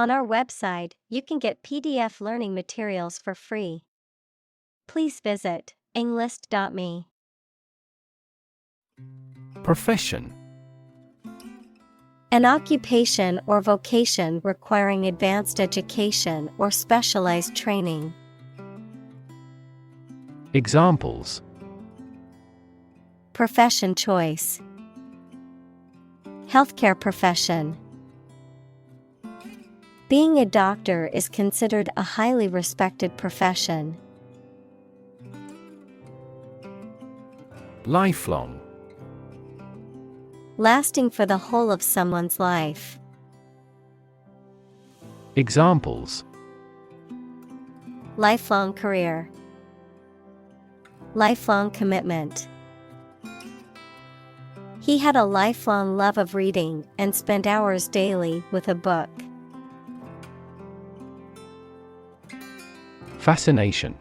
On our website, you can get PDF learning materials for free. Please visit englist.me. Profession. An occupation or vocation requiring advanced education or specialized training. Examples: Profession choice. Healthcare profession. Being a doctor is considered a highly respected profession. Lifelong. Lasting for the whole of someone's life. Examples: Lifelong career. Lifelong commitment. He had a lifelong love of reading and spent hours daily with a book. Fascination.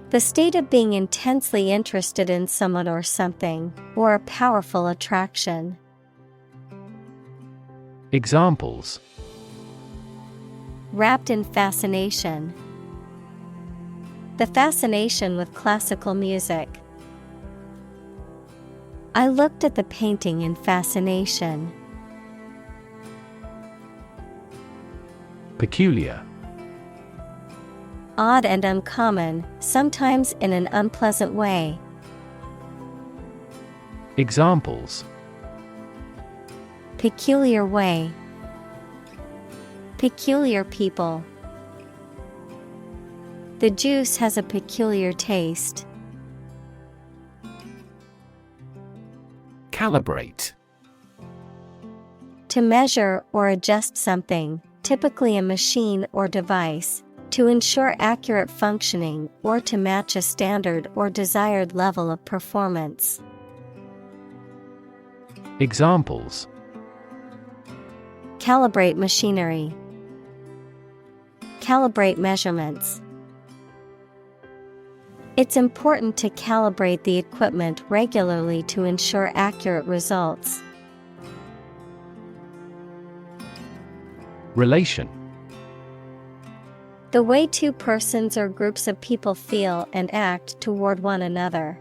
The state of being intensely interested in someone or something, or a powerful attraction. Examples: Wrapped in fascination. The fascination with classical music. I looked at the painting in fascination. Peculiar. Odd and uncommon, sometimes in an unpleasant way. Examples: Peculiar way. Peculiar people. The juice has a peculiar taste. Calibrate. To measure or adjust something, typically a machine or device, to ensure accurate functioning or to match a standard or desired level of performance. Examples: Calibrate machinery. Calibrate measurements. It's important to calibrate the equipment regularly to ensure accurate results. Relation. The way two persons or groups of people feel and act toward one another.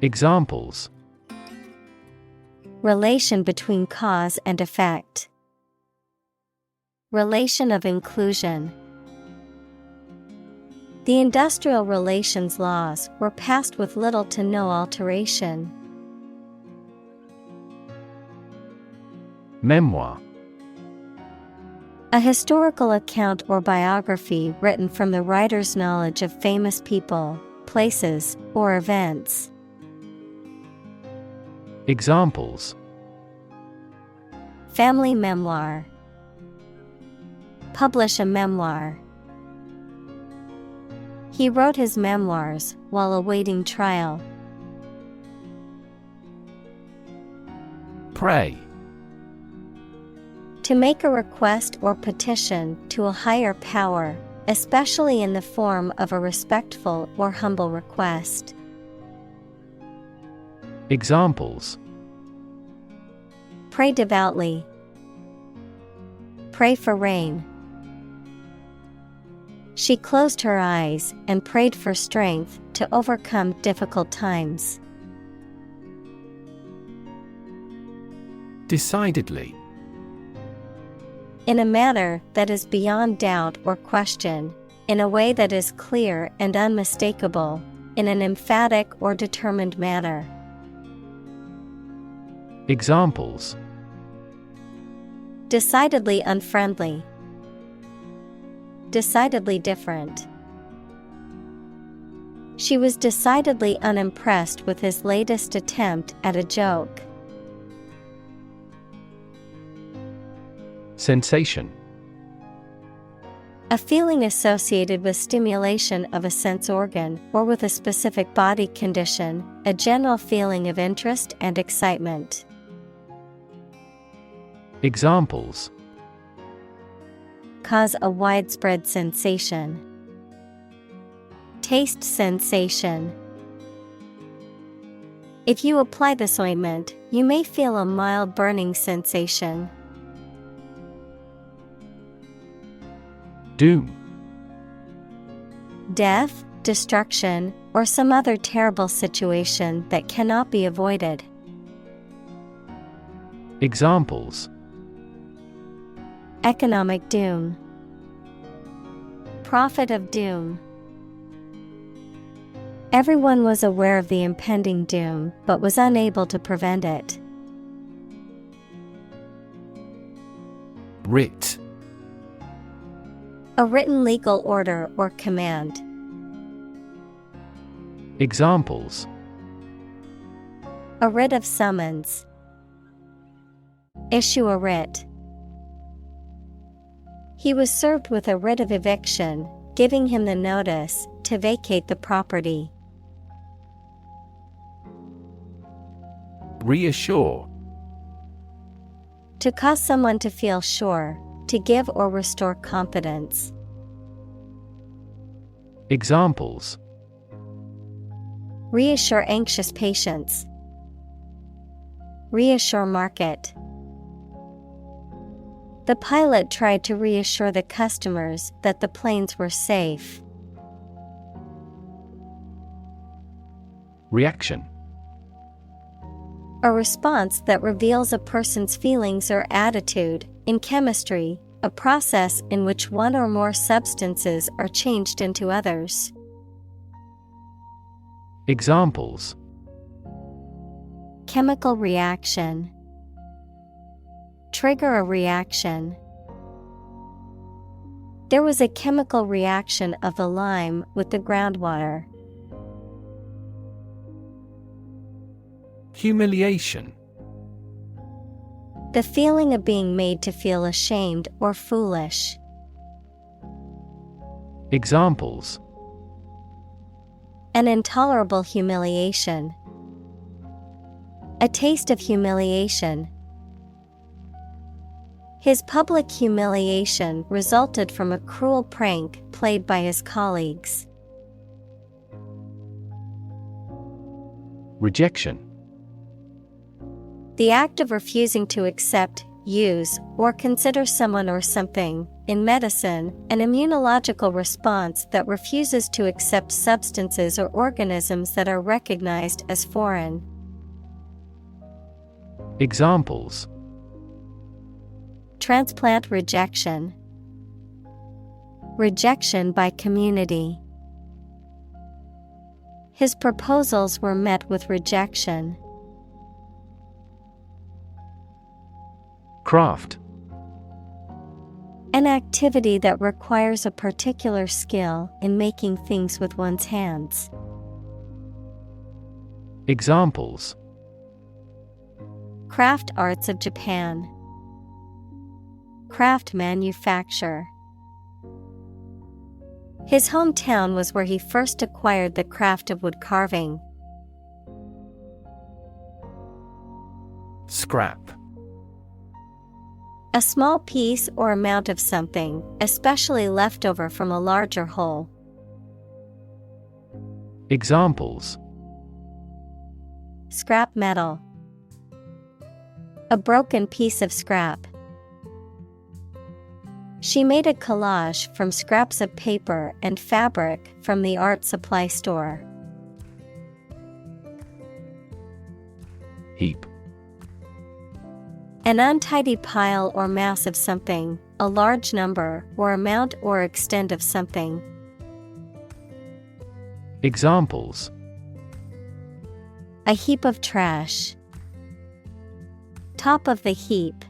Examples: Relation between cause and effect. Relation of inclusion. The industrial relations laws were passed with little to no alteration. Memoir. A historical account or biography written from the writer's knowledge of famous people, places, or events. Examples: Family memoir. Publish a memoir. He wrote his memoirs while awaiting trial. Pray. To make a request or petition to a higher power, especially in the form of a respectful or humble request. Examples: Pray devoutly. Pray for rain. She closed her eyes and prayed for strength to overcome difficult times. Decidedly. In a manner that is beyond doubt or question, in a way that is clear and unmistakable, in an emphatic or determined manner. Examples: Decidedly unfriendly. Decidedly different. She was decidedly unimpressed with his latest attempt at a joke. Sensation. A feeling associated with stimulation of a sense organ or with a specific body condition, a general feeling of interest and excitement. Examples: Cause a widespread sensation. Taste sensation. If you apply this ointment, you may feel a mild burning sensation. Doom. Death, destruction, or some other terrible situation that cannot be avoided. Examples: Economic doom. Prophet of doom. Everyone was aware of the impending doom, but was unable to prevent it. Writ. A written legal order or command. Examples: A writ of summons. Issue a writ. He was served with a writ of eviction, giving him the notice to vacate the property. Reassure. To cause someone to feel sure, to give or restore confidence. Examples: Reassure anxious patients. Reassure market. The pilot tried to reassure the customers that the planes were safe. Reaction. A response that reveals a person's feelings or attitude. In chemistry, a process in which one or more substances are changed into others. Examples: Chemical reaction. Trigger a reaction. There was a chemical reaction of the lime with the groundwater. Humiliation. The feeling of being made to feel ashamed or foolish. Examples: An intolerable humiliation. A taste of humiliation. His public humiliation resulted from a cruel prank played by his colleagues. Rejection. The act of refusing to accept, use, or consider someone or something. In medicine, an immunological response that refuses to accept substances or organisms that are recognized as foreign. Examples: Transplant rejection. Rejection by community. His proposals were met with rejection. Craft. An activity that requires a particular skill in making things with one's hands. Examples: Craft arts of Japan. Craft manufacture. His hometown was where he first acquired the craft of wood carving. Scrap. A small piece or amount of something, especially leftover from a larger whole. Examples: Scrap metal. A broken piece of scrap. She made a collage from scraps of paper and fabric from the art supply store. Heap. An untidy pile or mass of something, a large number or amount or extent of something. Examples: A heap of trash. Top of the heap.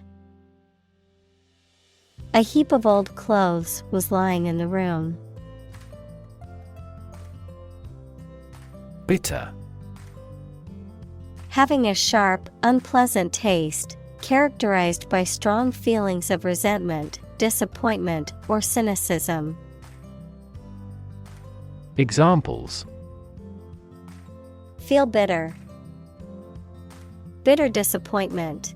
A heap of old clothes was lying in the room. Bitter. Having a sharp, unpleasant taste, characterized by strong feelings of resentment, disappointment, or cynicism. Examples: Feel bitter. Bitter disappointment.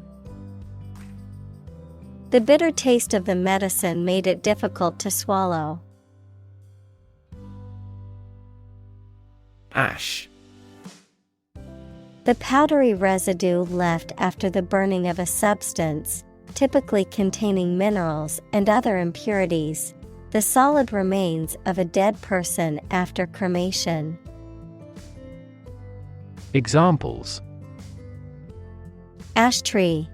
The bitter taste of the medicine made it difficult to swallow. Ash. The powdery residue left after the burning of a substance, typically containing minerals and other impurities, The solid remains of a dead person after cremation. Examples: Ash tree,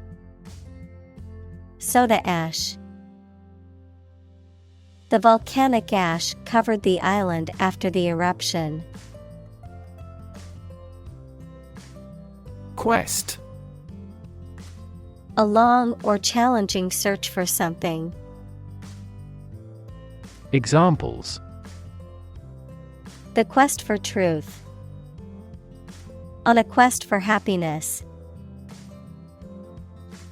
soda ash. The volcanic ash covered the island after the eruption. Quest. A long or challenging search for something. Examples: The quest for truth. On a quest for happiness.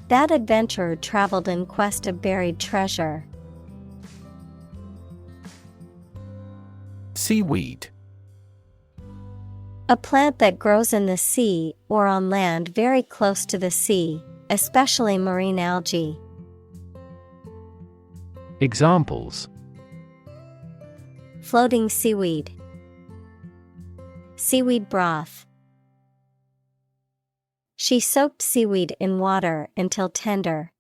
That adventurer traveled in quest of buried treasure. Seaweed. A plant that grows in the sea or on land very close to the sea, especially marine algae. Examples: Floating seaweed. Seaweed broth. She soaked seaweed in water until tender.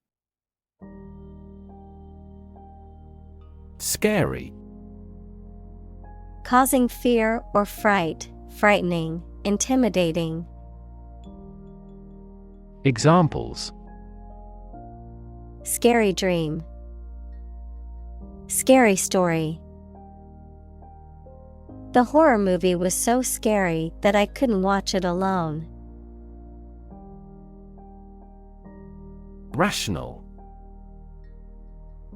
Scary. Causing fear or fright, frightening, intimidating. Examples: Scary dream. Scary story. The horror movie was so scary that I couldn't watch it alone. Rational.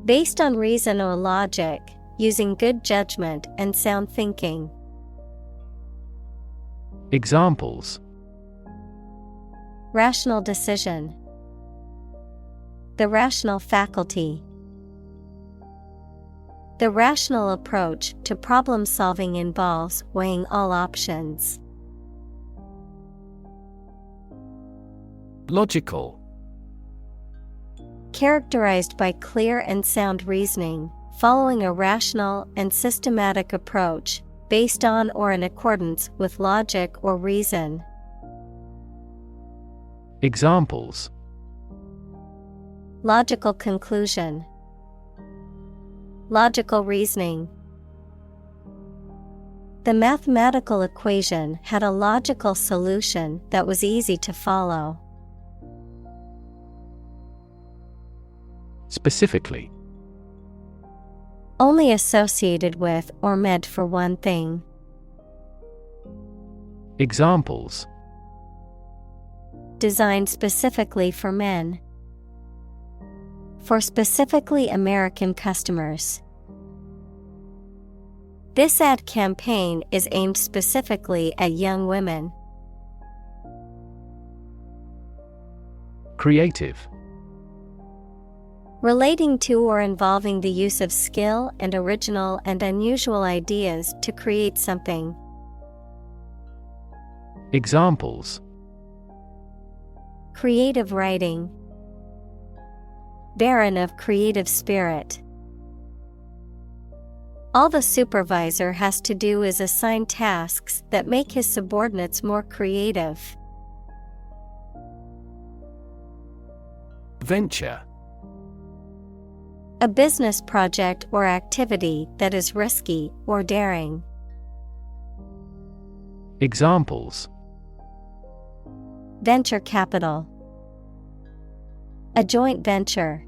Based on reason or logic, using good judgment and sound thinking. Examples: Rational decision. The rational faculty. The rational approach to problem solving involves weighing all options. Logical. Characterized by clear and sound reasoning, following a rational and systematic approach, based on or in accordance with logic or reason. Examples: Logical conclusion. Logical reasoning. The mathematical equation had a logical solution that was easy to follow. Specifically. Only associated with or meant for one thing. Examples: Designed specifically for men. For specifically American customers. This ad campaign is aimed specifically at young women. Creative. Relating to or involving the use of skill and original and unusual ideas to create something. Examples: Creative writing. Barren of creative spirit. All the supervisor has to do is assign tasks that make his subordinates more creative. Venture. A business project or activity that is risky or daring. Examples: Venture capital. A joint venture.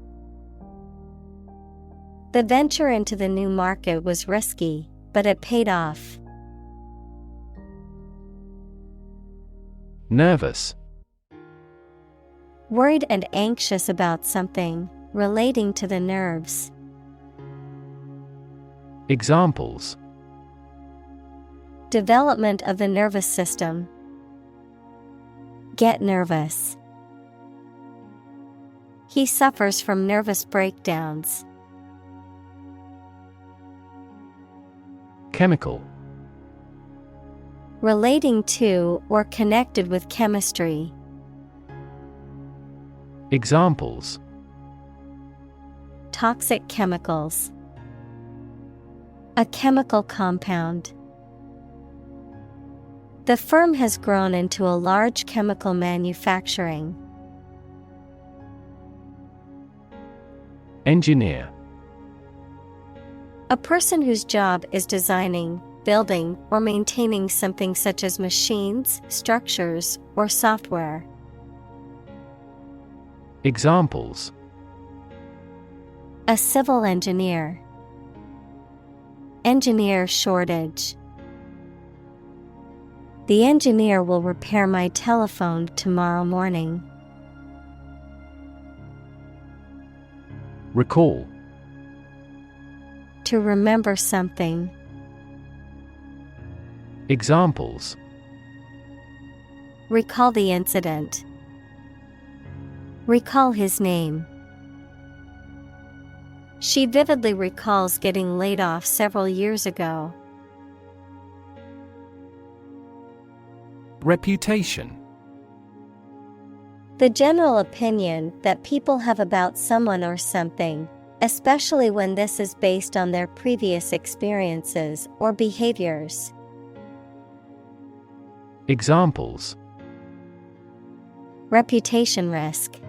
The venture into the new market was risky, but it paid off. Nervous. Worried and anxious about something, relating to the nerves. Examples: Development of the nervous system. Get nervous. He suffers from nervous breakdowns. Chemical. Relating to or connected with chemistry. Examples: Toxic chemicals. A chemical compound. The firm has grown into a large chemical manufacturing. Engineer. A person whose job is designing, building, or maintaining something such as machines, structures, or software. Examples: A civil engineer. Engineer shortage. The engineer will repair my telephone tomorrow morning. Recall. To remember something. Examples: Recall the incident. Recall his name. She vividly recalls getting laid off several years ago. Reputation. The general opinion that people have about someone or something, especially when this is based on their previous experiences or behaviors. Examples: Reputation risk.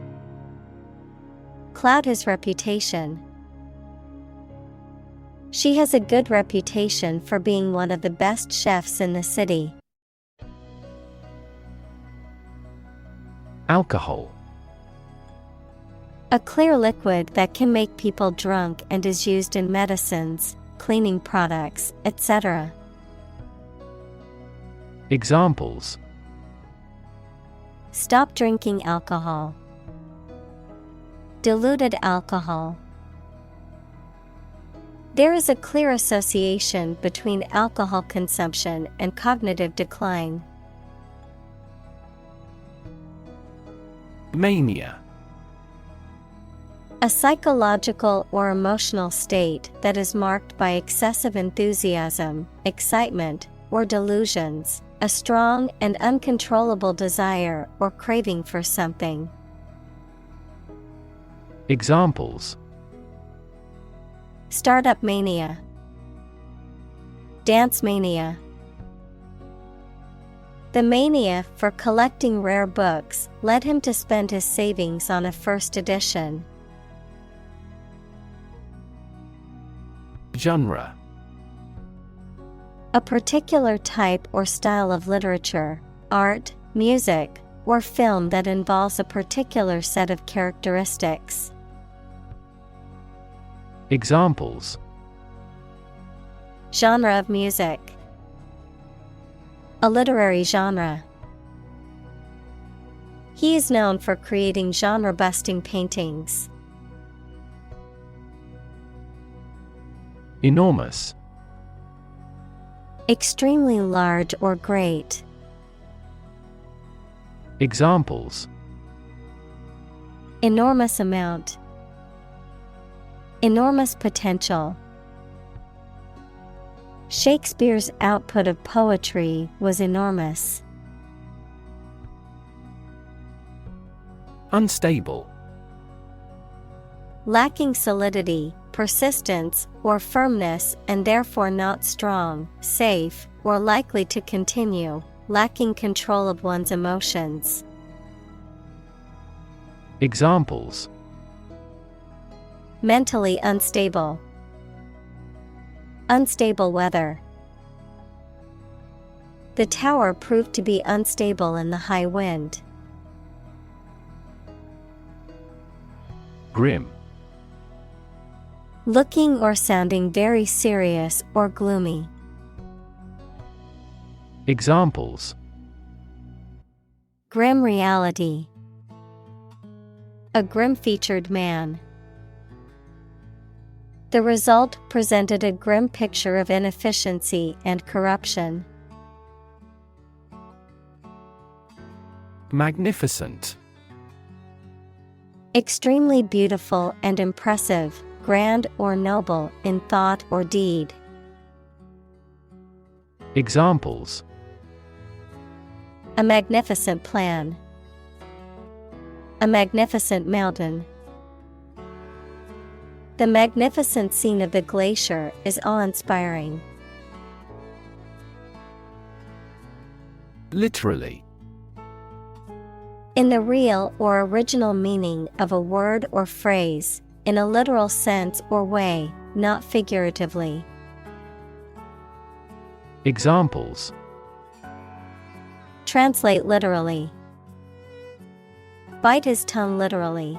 Cloud his reputation. She has a good reputation for being one of the best chefs in the city. Alcohol. A clear liquid that can make people drunk and is used in medicines, cleaning products, etc. Examples: Stop drinking alcohol. Diluted alcohol. There is a clear association between alcohol consumption and cognitive decline. Mania. A psychological or emotional state that is marked by excessive enthusiasm, excitement, or delusions, a strong and uncontrollable desire or craving for something. Examples: Startup mania. Dance mania. The mania for collecting rare books led him to spend his savings on a first edition. Genre. A particular type or style of literature, art, music, or film that involves a particular set of characteristics. Examples: Genre of music. A literary genre. He is known for creating genre-busting paintings. Enormous. Extremely large or great. Examples: Enormous amount. Enormous potential. Shakespeare's output of poetry was enormous. Unstable. Lacking solidity, persistence, or firmness and therefore not strong, safe, or likely to continue, lacking control of one's emotions. Examples: Mentally unstable. Unstable weather. The tower proved to be unstable in the high wind. Grim. Looking or sounding very serious or gloomy. Examples: Grim reality. A grim-featured man. The result presented a grim picture of inefficiency and corruption. Magnificent. Extremely beautiful and impressive, grand or noble in thought or deed. Examples: A magnificent plan. A magnificent mountain. The magnificent scene of the glacier is awe-inspiring. Literally. In the real or original meaning of a word or phrase, in a literal sense or way, not figuratively. Examples. Translate literally. Bite his tongue literally.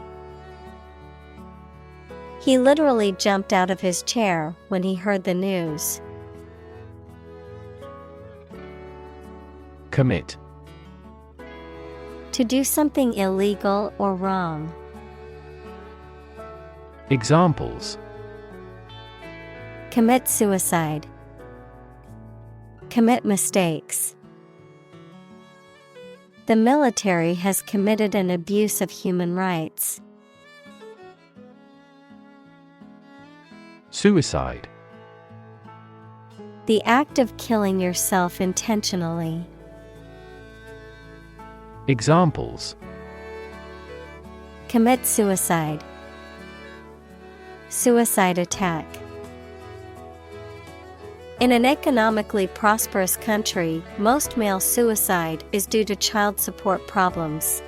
He literally jumped out of his chair when he heard the news. Commit. To do something illegal or wrong. Examples. Commit suicide. Commit mistakes. The military has committed an abuse of human rights. Suicide. The act of killing yourself intentionally. Examples. Commit suicide. Suicide attack. In an economically prosperous country, most male suicide is due to child support problems.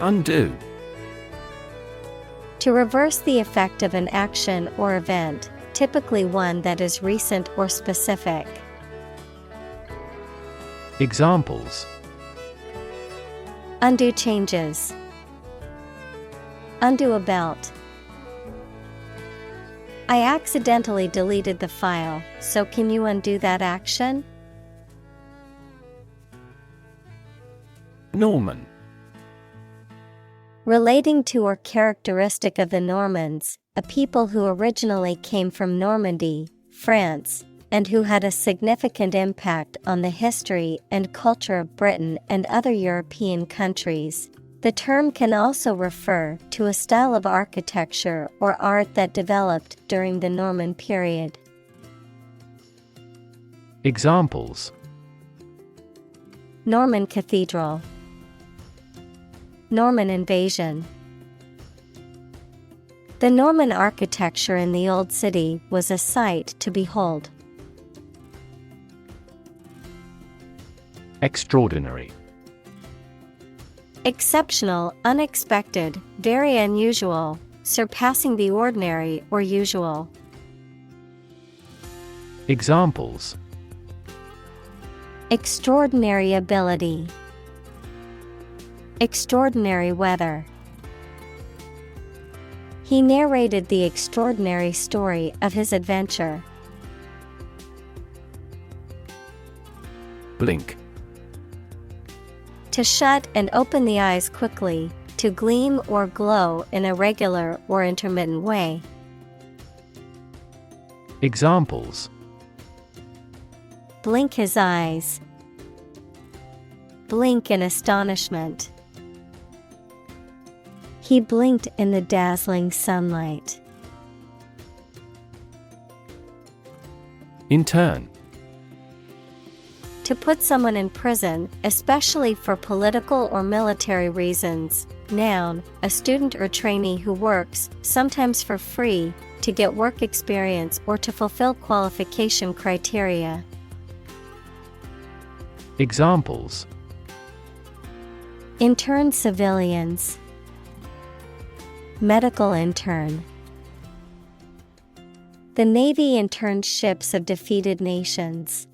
Undo. To reverse the effect of an action or event, typically one that is recent or specific. Examples. Undo changes. Undo a belt. I accidentally deleted the file, so can you undo that action? Norman. Relating to or characteristic of the Normans, a people who originally came from Normandy, France, and who had a significant impact on the history and culture of Britain and other European countries. The term can also refer to a style of architecture or art that developed during the Norman period. Examples. Norman Cathedral. Norman invasion. The Norman architecture in the Old City was a sight to behold. Extraordinary. Exceptional, unexpected, very unusual, surpassing the ordinary or usual. Examples. Extraordinary ability. Extraordinary weather. He narrated the extraordinary story of his adventure. Blink. To shut and open the eyes quickly, to gleam or glow in a regular or intermittent way. Examples. Blink his eyes. Blink in astonishment. He blinked in the dazzling sunlight. Intern. To put someone in prison, especially for political or military reasons. Noun, a student or trainee who works, sometimes for free, to get work experience or to fulfill qualification criteria. Examples. Intern civilians. Medical intern. The Navy interned ships of defeated nations.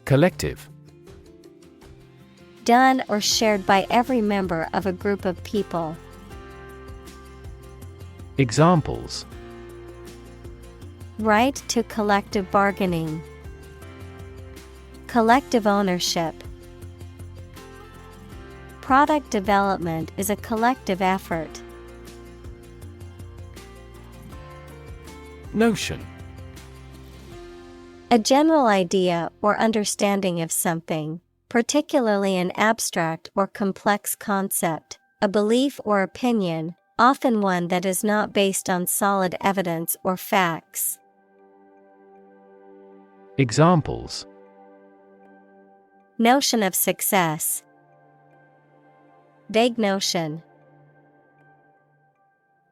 Collective. Done or shared by every member of a group of people. Examples. Right to collective bargaining. Collective ownership. Product development is a collective effort. Notion. A general idea or understanding of something, particularly an abstract or complex concept, a belief or opinion, often one that is not based on solid evidence or facts. Examples. Notion of success. Vague notion.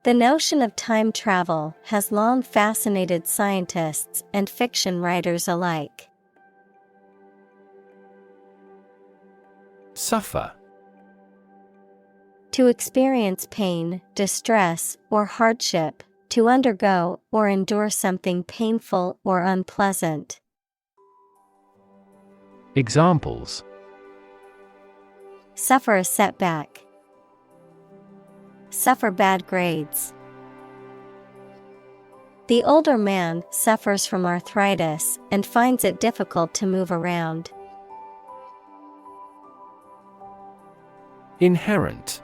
The notion of time travel has long fascinated scientists and fiction writers alike. Suffer. To experience pain, distress, or hardship, to undergo or endure something painful or unpleasant. Examples: Suffer a setback. Suffer bad grades. The older man suffers from arthritis and finds it difficult to move around. Inherent.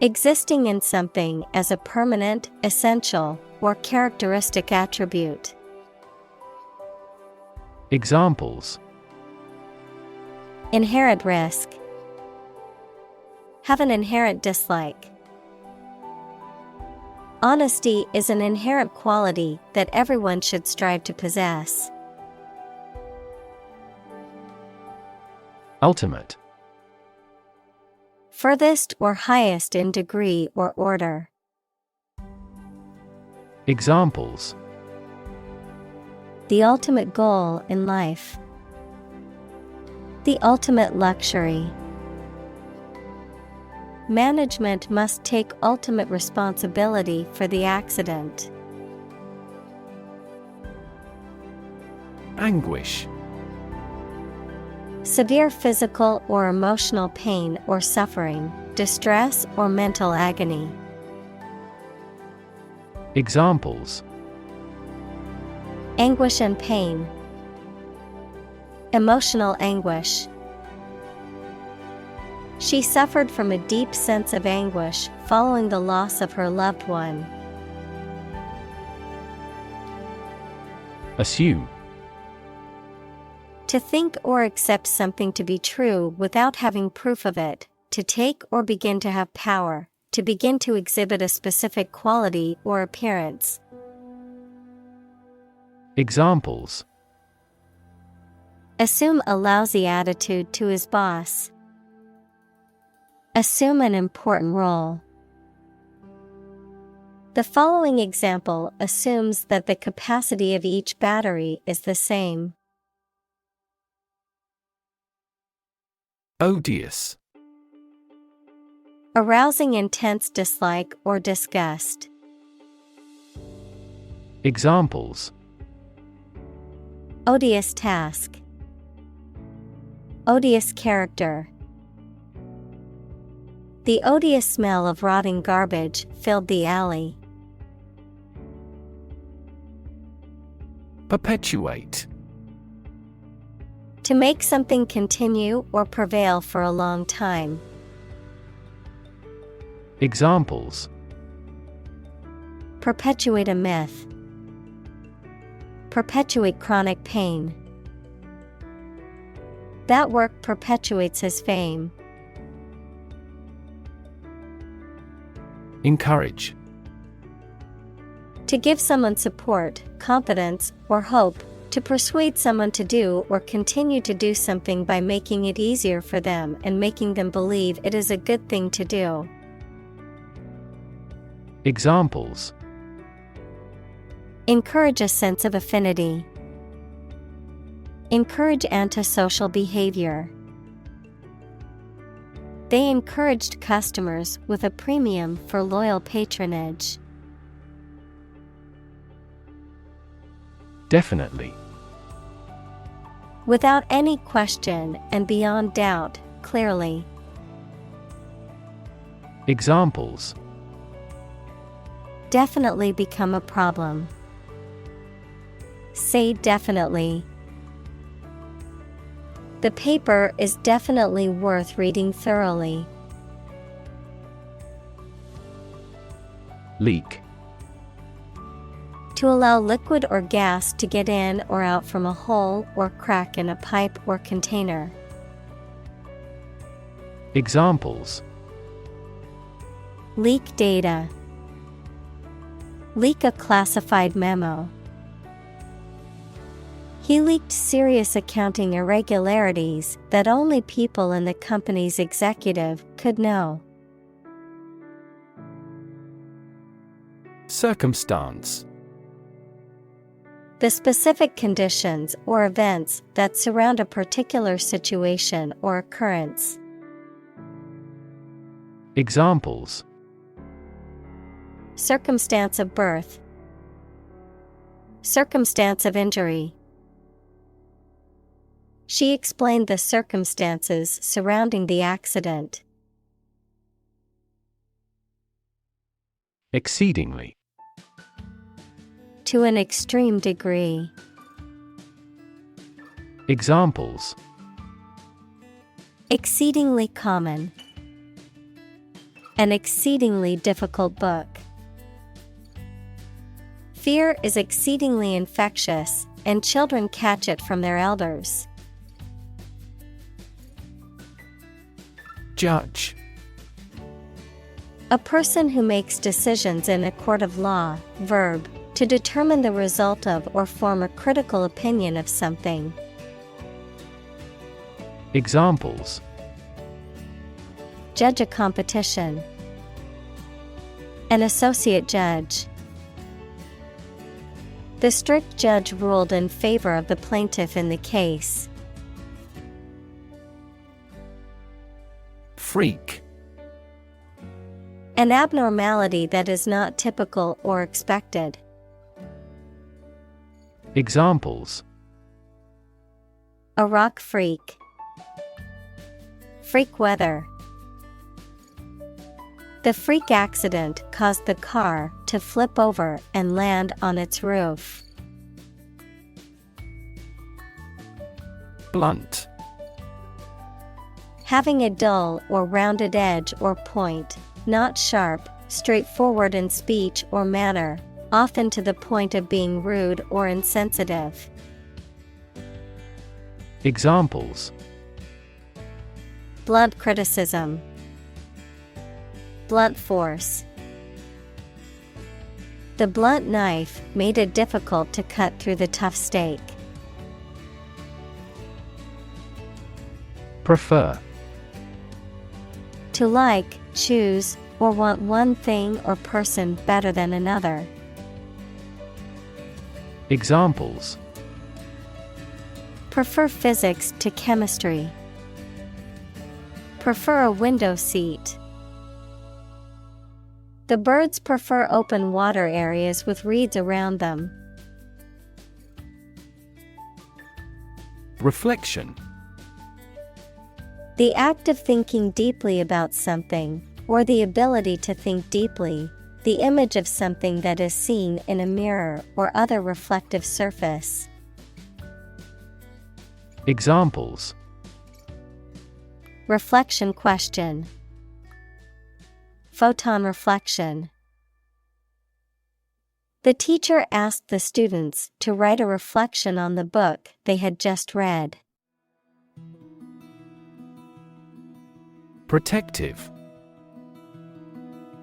Existing in something as a permanent, essential, or characteristic attribute. Examples: Inherent risk. Have an inherent dislike. Honesty is an inherent quality that everyone should strive to possess. Ultimate. Furthest or highest in degree or order. Examples: The ultimate goal in life. The ultimate luxury. Management must take ultimate responsibility for the accident. Anguish. Severe physical or emotional pain or suffering, distress or mental agony. Examples: Anguish and pain. Emotional anguish. She suffered from a deep sense of anguish following the loss of her loved one. Assume. To think or accept something to be true without having proof of it, to take or begin to have power, to begin to exhibit a specific quality or appearance. Examples: Assume a lousy attitude to his boss. Assume an important role. The following example assumes that the capacity of each battery is the same. Odious. Arousing intense dislike or disgust. Examples: Odious task. Odious character. The odious smell of rotting garbage filled the alley. Perpetuate. To make something continue or prevail for a long time. Examples: Perpetuate a myth. Perpetuate chronic pain. That work perpetuates his fame. Encourage. To give someone support, confidence, or hope. To persuade someone to do or continue to do something by making it easier for them and making them believe it is a good thing to do. Examples: Encourage a sense of affinity. Encourage antisocial behavior. They encouraged customers with a premium for loyal patronage. Definitely. Without any question and beyond doubt, clearly. Examples: Definitely become a problem. Say definitely. The paper is definitely worth reading thoroughly. Leak. To allow liquid or gas to get in or out from a hole or crack in a pipe or container. Examples: Leak data. Leak a classified memo. He leaked serious accounting irregularities that only people in the company's executive could know. Circumstance. The specific conditions or events that surround a particular situation or occurrence. Examples: Circumstance of birth. Circumstance of injury. She explained the circumstances surrounding the accident. Exceedingly. To an extreme degree. Examples: Exceedingly common. An exceedingly difficult book. Fear is exceedingly infectious, and children catch it from their elders. Judge. A person who makes decisions in a court of law. Verb, to determine the result of or form a critical opinion of something. Examples: Judge a competition. An associate judge. The strict judge ruled in favor of the plaintiff in the case. Freak. An abnormality that is not typical or expected. Examples: A rock freak. Freak weather. The freak accident caused the car to flip over and land on its roof. Blunt. Having a dull or rounded edge or point, not sharp, straightforward in speech or manner, often to the point of being rude or insensitive. Examples: Blunt criticism. Blunt force. The blunt knife made it difficult to cut through the tough steak. Prefer. To like, choose, or want one thing or person better than another. Examples: Prefer physics to chemistry. Prefer a window seat. The birds prefer open water areas with reeds around them. Reflection. The act of thinking deeply about something, or the ability to think deeply, the image of something that is seen in a mirror or other reflective surface. Examples: Reflection question. Photon reflection. The teacher asked the students to write a reflection on the book they had just read. Protective.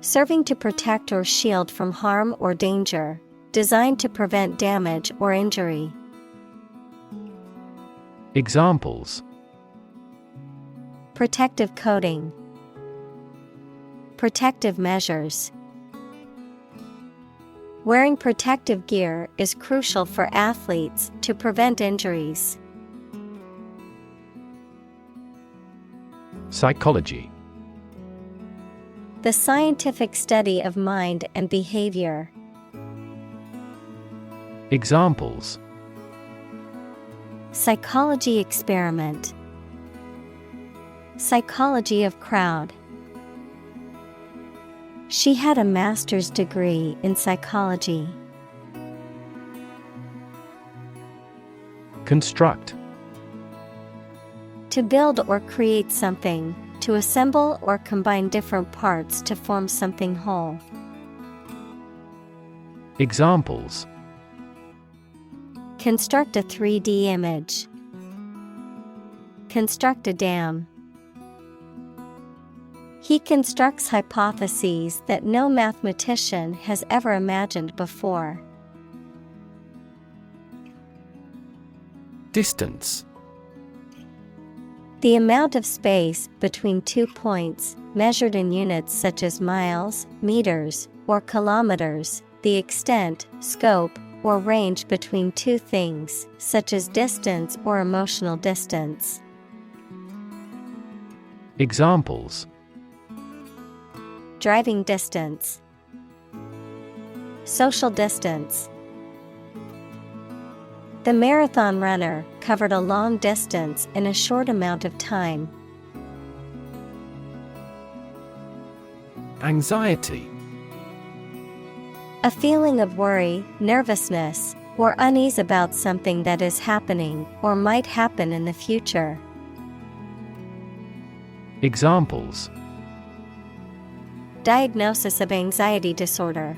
Serving to protect or shield from harm or danger, designed to prevent damage or injury. Examples: Protective coating. Protective measures. Wearing protective gear is crucial for athletes to prevent injuries. Psychology. The scientific study of mind and behavior. Examples: Psychology experiment. Psychology of crowd. She had a master's degree in psychology. Construct. To build or create something, to assemble or combine different parts to form something whole. Examples: Construct a 3D image. Construct a dam. He constructs hypotheses that no mathematician has ever imagined before. Distance. The amount of space between 2 points, measured in units such as miles, meters, or kilometers, the extent, scope, or range between two things, such as distance or emotional distance. Examples: Driving distance, social distance. The marathon runner covered a long distance in a short amount of time. Anxiety. A feeling of worry, nervousness, or unease about something that is happening or might happen in the future. Examples: Diagnosis of anxiety disorder.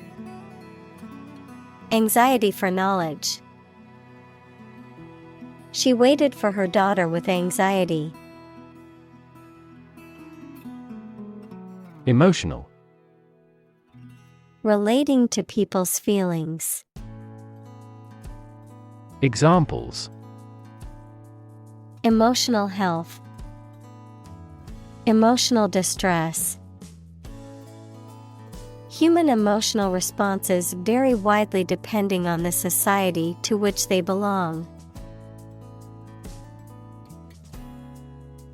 Anxiety for knowledge. She waited for her daughter with anxiety. Emotional. Relating to people's feelings. Examples: Emotional health. Emotional distress. Human emotional responses vary widely depending on the society to which they belong.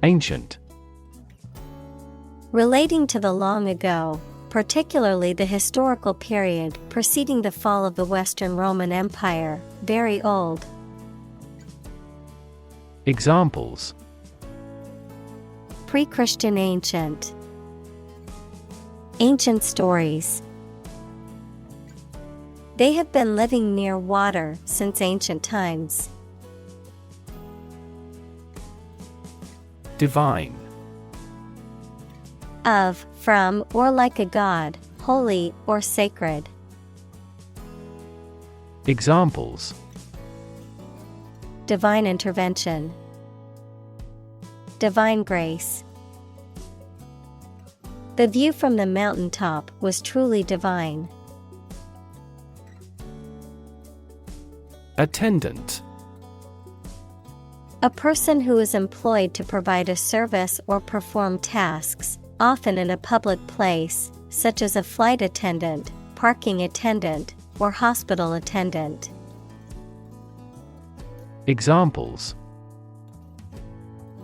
Ancient. Relating to the long ago, particularly the historical period preceding the fall of the Western Roman Empire, very old. Examples: Pre-Christian ancient. Ancient stories. They have been living near water since ancient times. Divine. Of, from, or like a god, holy or sacred. Examples: Divine intervention. Divine grace. The view from the mountaintop was truly divine. Attendant. A person who is employed to provide a service or perform tasks, often in a public place, such as a flight attendant, parking attendant, or hospital attendant. Examples: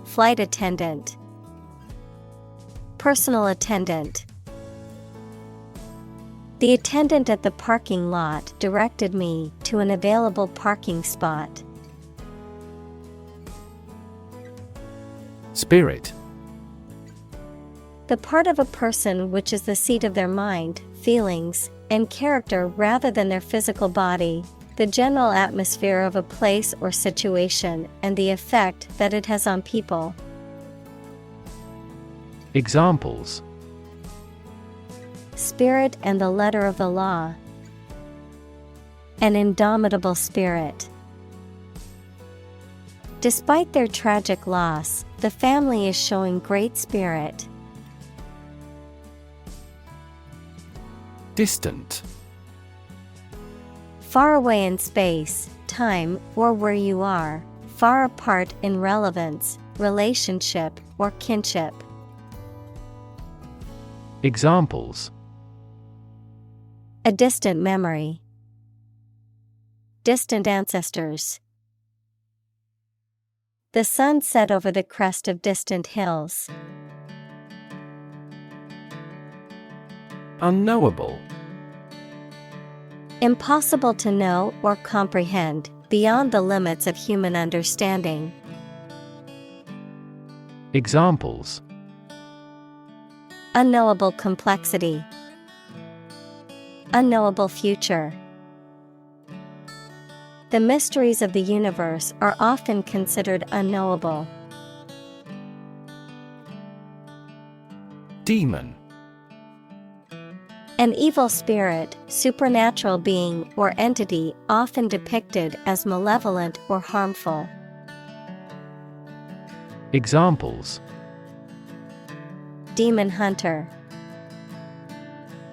Flight attendant. Personal attendant. The attendant at the parking lot directed me to an available parking spot. Spirit. The part of a person which is the seat of their mind, feelings, and character rather than their physical body, the general atmosphere of a place or situation, and the effect that it has on people. Examples: Spirit and the letter of the law. An indomitable spirit. Despite their tragic loss, the family is showing great spirit. Distant. Far away in space, time, or where you are, far apart in relevance, relationship, or kinship. Examples: A distant memory. Distant ancestors. The sun set over the crest of distant hills. Unknowable. Impossible to know or comprehend, beyond the limits of human understanding. Examples: Unknowable complexity. Unknowable future. The mysteries of the universe are often considered unknowable. Demon. An evil spirit, supernatural being or entity often depicted as malevolent or harmful. Examples: Demon hunter.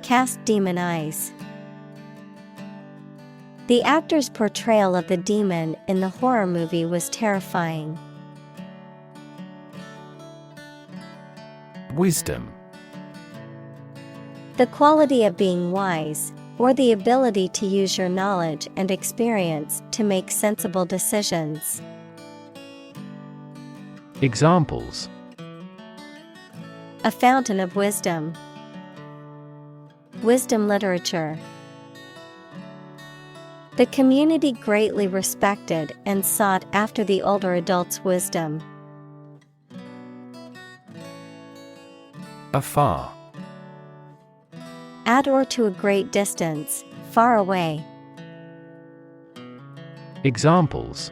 Cast demon eyes. The actor's portrayal of the demon in the horror movie was terrifying. Wisdom. The quality of being wise, or the ability to use your knowledge and experience to make sensible decisions. Examples: A fountain of wisdom. Wisdom literature. The community greatly respected and sought after the older adult's wisdom. Afar. At or to a great distance, far away. Examples: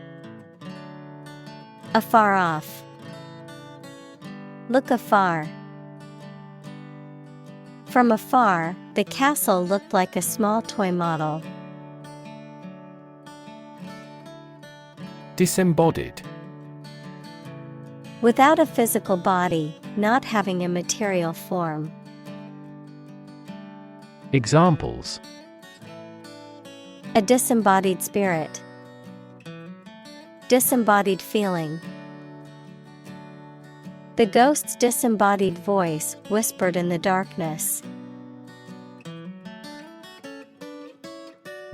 Afar off. Look afar. From afar, the castle looked like a small toy model. Disembodied. Without a physical body, not having a material form. Examples: A disembodied spirit. Disembodied feeling. The ghost's disembodied voice whispered in the darkness.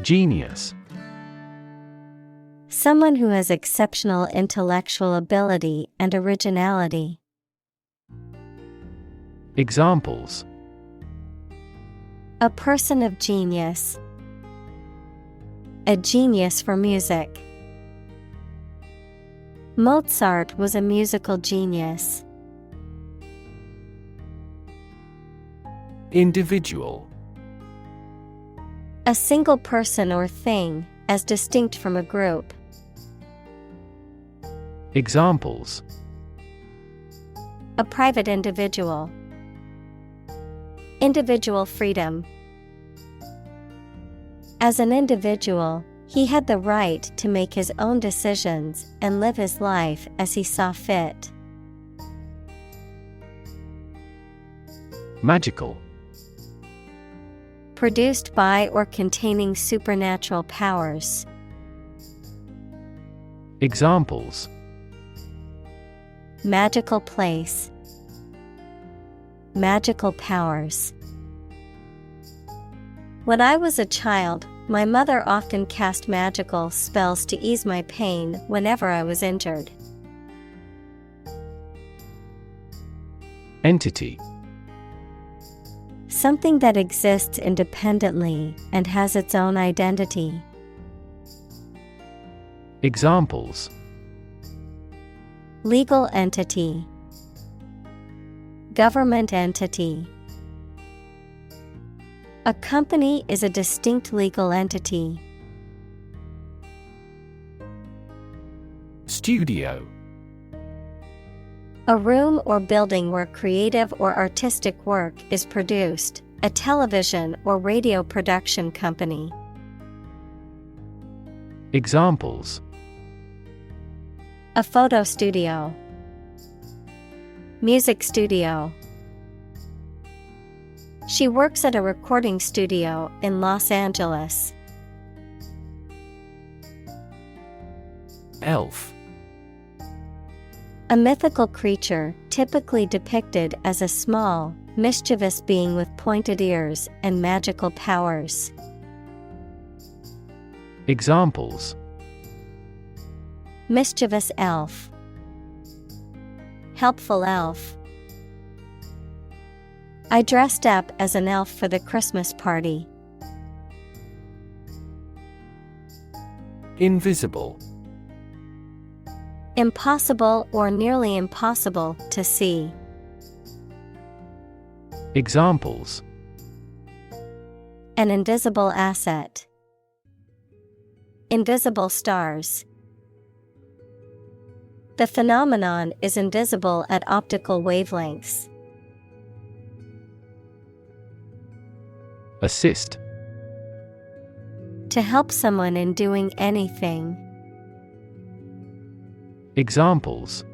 Genius. Someone who has exceptional intellectual ability and originality. Examples: A person of genius. A genius for music. Mozart was a musical genius. Individual. A single person or thing, as distinct from a group. Examples: A private individual. Individual freedom. As an individual, he had the right to make his own decisions and live his life as he saw fit. Magical. Produced by or containing supernatural powers. Examples: Magical place. Magical powers. When I was a child, my mother often cast magical spells to ease my pain whenever I was injured. Entity. Something that exists independently and has its own identity. Examples: Legal entity. Government entity. A company is a distinct legal entity. Studio. A room or building where creative or artistic work is produced, a television or radio production company. Examples: A photo studio. Music studio. She works at a recording studio in Los Angeles. Elf. A mythical creature typically depicted as a small, mischievous being with pointed ears and magical powers. Examples: Mischievous elf. Helpful elf. I dressed up as an elf for the Christmas party. Invisible. Impossible or nearly impossible to see. Examples: An invisible asset. Invisible stars. The phenomenon is invisible at optical wavelengths. Assist. To help someone in doing anything. Examples: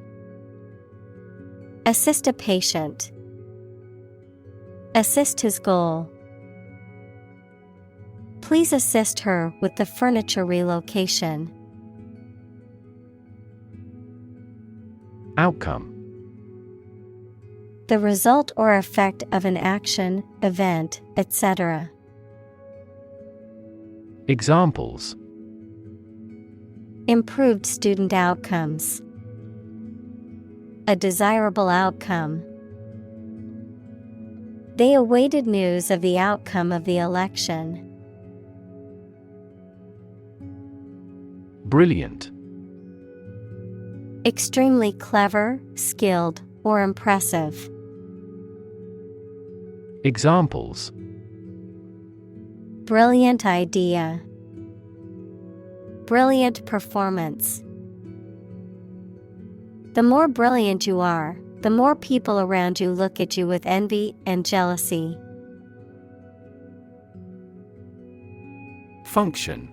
Assist a patient. Assist his goal. Please assist her with the furniture relocation. Outcome. The result or effect of an action, event, etc. Examples: improved student outcomes, a desirable outcome. They awaited news of the outcome of the election. Brilliant. Extremely clever, skilled, or impressive. Examples: brilliant idea, brilliant performance. The more brilliant you are, the more people around you look at you with envy and jealousy. Function: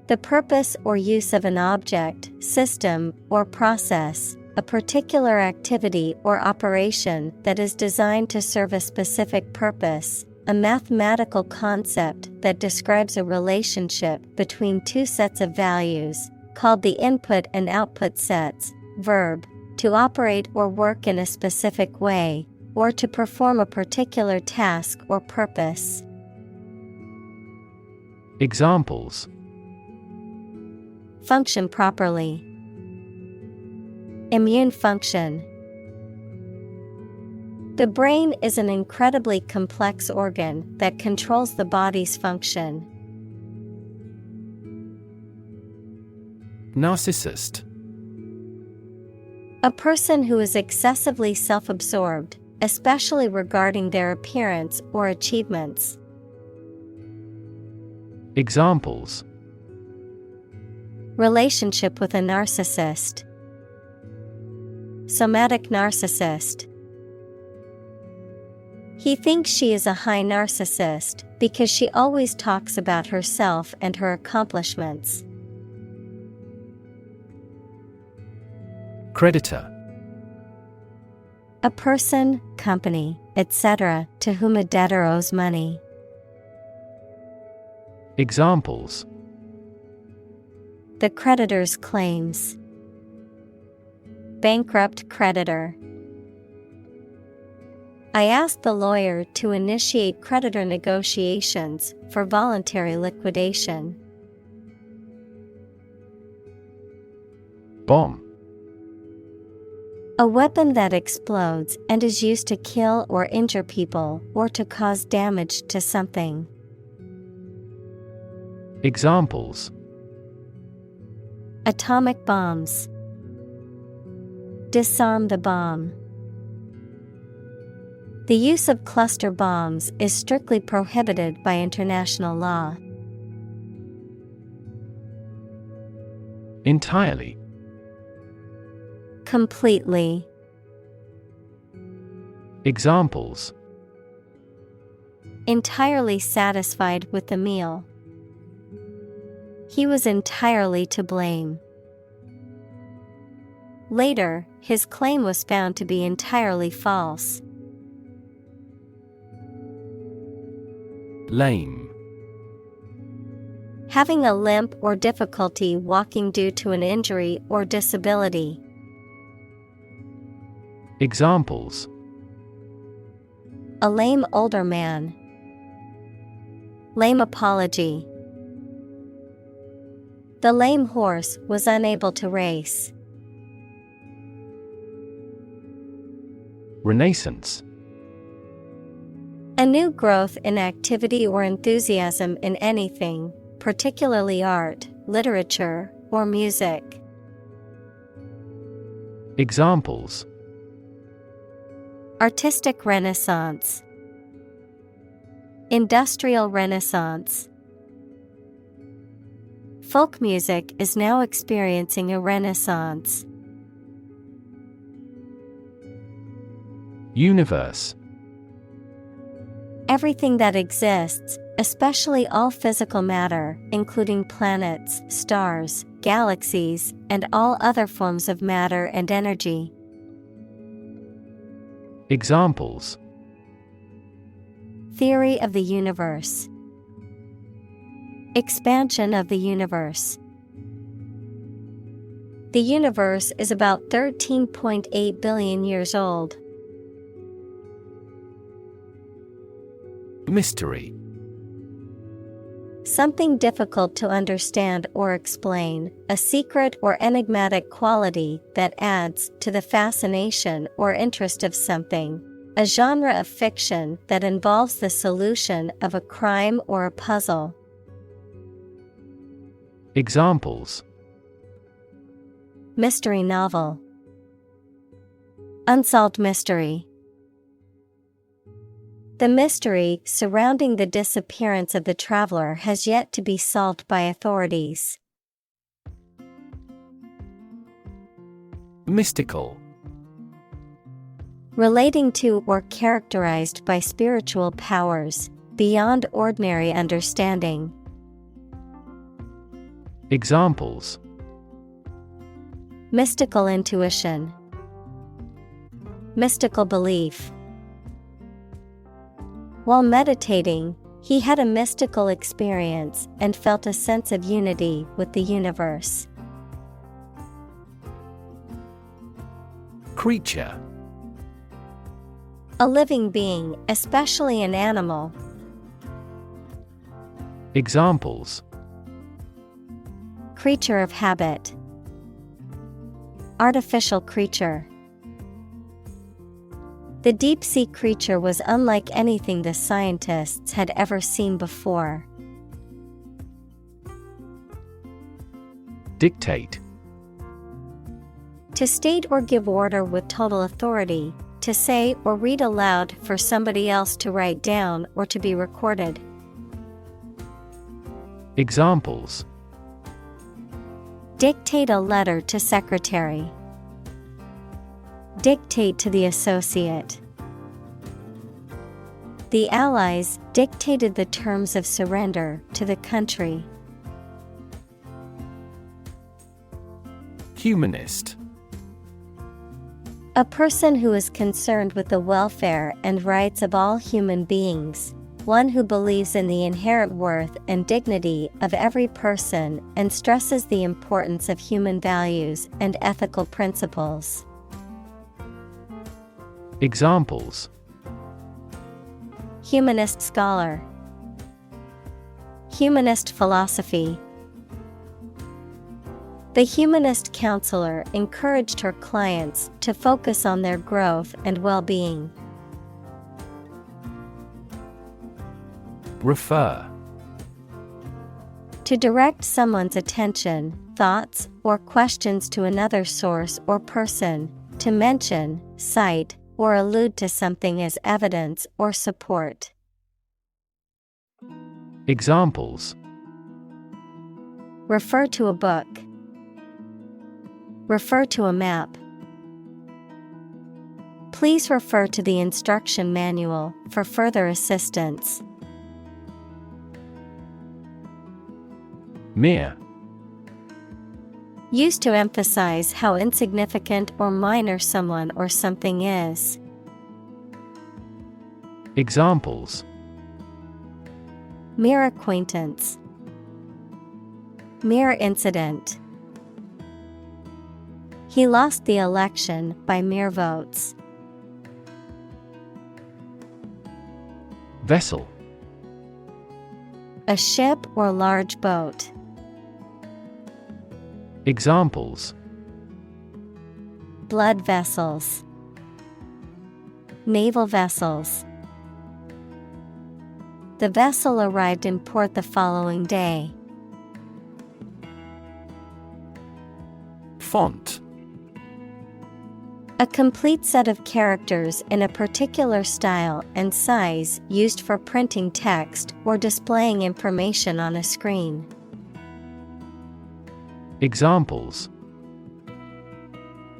the purpose or use of an object, system, or process, a particular activity or operation that is designed to serve a specific purpose, a mathematical concept that describes a relationship between two sets of values, called the input and output sets. Verb: to operate or work in a specific way, or to perform a particular task or purpose. Examples: function properly, immune function. The brain is an incredibly complex organ that controls the body's function. Narcissist: a person who is excessively self-absorbed, especially regarding their appearance or achievements. Examples: relationship with a narcissist, somatic narcissist. He thinks she is a high narcissist because she always talks about herself and her accomplishments. Creditor: a person, company, etc., to whom a debtor owes money. Examples: the creditor's claims, bankrupt creditor. I asked the lawyer to initiate creditor negotiations for voluntary liquidation. Bomb: a weapon that explodes and is used to kill or injure people or to cause damage to something. Examples: atomic bombs, disarm the bomb. The use of cluster bombs is strictly prohibited by international law. Entirely: completely. Examples: entirely satisfied with the meal. He was entirely to blame. Later, his claim was found to be entirely false. Lame: having a limp or difficulty walking due to an injury or disability. Examples: a lame older man, lame apology. The lame horse was unable to race. Renaissance: a new growth in activity or enthusiasm in anything, particularly art, literature, or music. Examples: artistic renaissance, industrial renaissance. Folk music is now experiencing a renaissance. Universe: everything that exists, especially all physical matter, including planets, stars, galaxies, and all other forms of matter and energy. Examples: theory of the universe, expansion of the universe. The universe is about 13.8 billion years old. Mystery: Something difficult to understand or explain, a secret or enigmatic quality that adds to the fascination or interest of something. A genre of fiction that involves the solution of a crime or a puzzle. Examples: Mystery novel. Unsolved mystery. The mystery surrounding the disappearance of the traveler has yet to be solved by authorities. Mystical. Relating to or characterized by spiritual powers, beyond ordinary understanding. Examples: Mystical intuition. Mystical belief. While meditating, he had a mystical experience and felt a sense of unity with the universe. Creature. A living being, especially an animal. Examples: Creature of habit. Artificial creature. The deep-sea creature was unlike anything the scientists had ever seen before. Dictate. To state or give order with total authority, to say or read aloud for somebody else to write down or to be recorded. Examples: Dictate a letter to secretary. Dictate to the associate. The Allies dictated the terms of surrender to the country. Humanist. A person who is concerned with the welfare and rights of all human beings, one who believes in the inherent worth and dignity of every person and stresses the importance of human values and ethical principles. Examples: Humanist scholar. Humanist philosophy. The humanist counselor encouraged her clients to focus on their growth and well-being. Refer. To direct someone's attention, thoughts, or questions to another source or person, to mention, cite, or allude to something as evidence or support. Examples: Refer to a book. Refer to a map. Please refer to the instruction manual for further assistance. Mere. Used to emphasize how insignificant or minor someone or something is. Examples: Mere acquaintance. Mere incident. He lost the election by mere votes. Vessel. A ship or large boat. Examples: Blood vessels. Naval vessels. The vessel arrived in port the following day. Font. A complete set of characters in a particular style and size used for printing text or displaying information on a screen. Examples: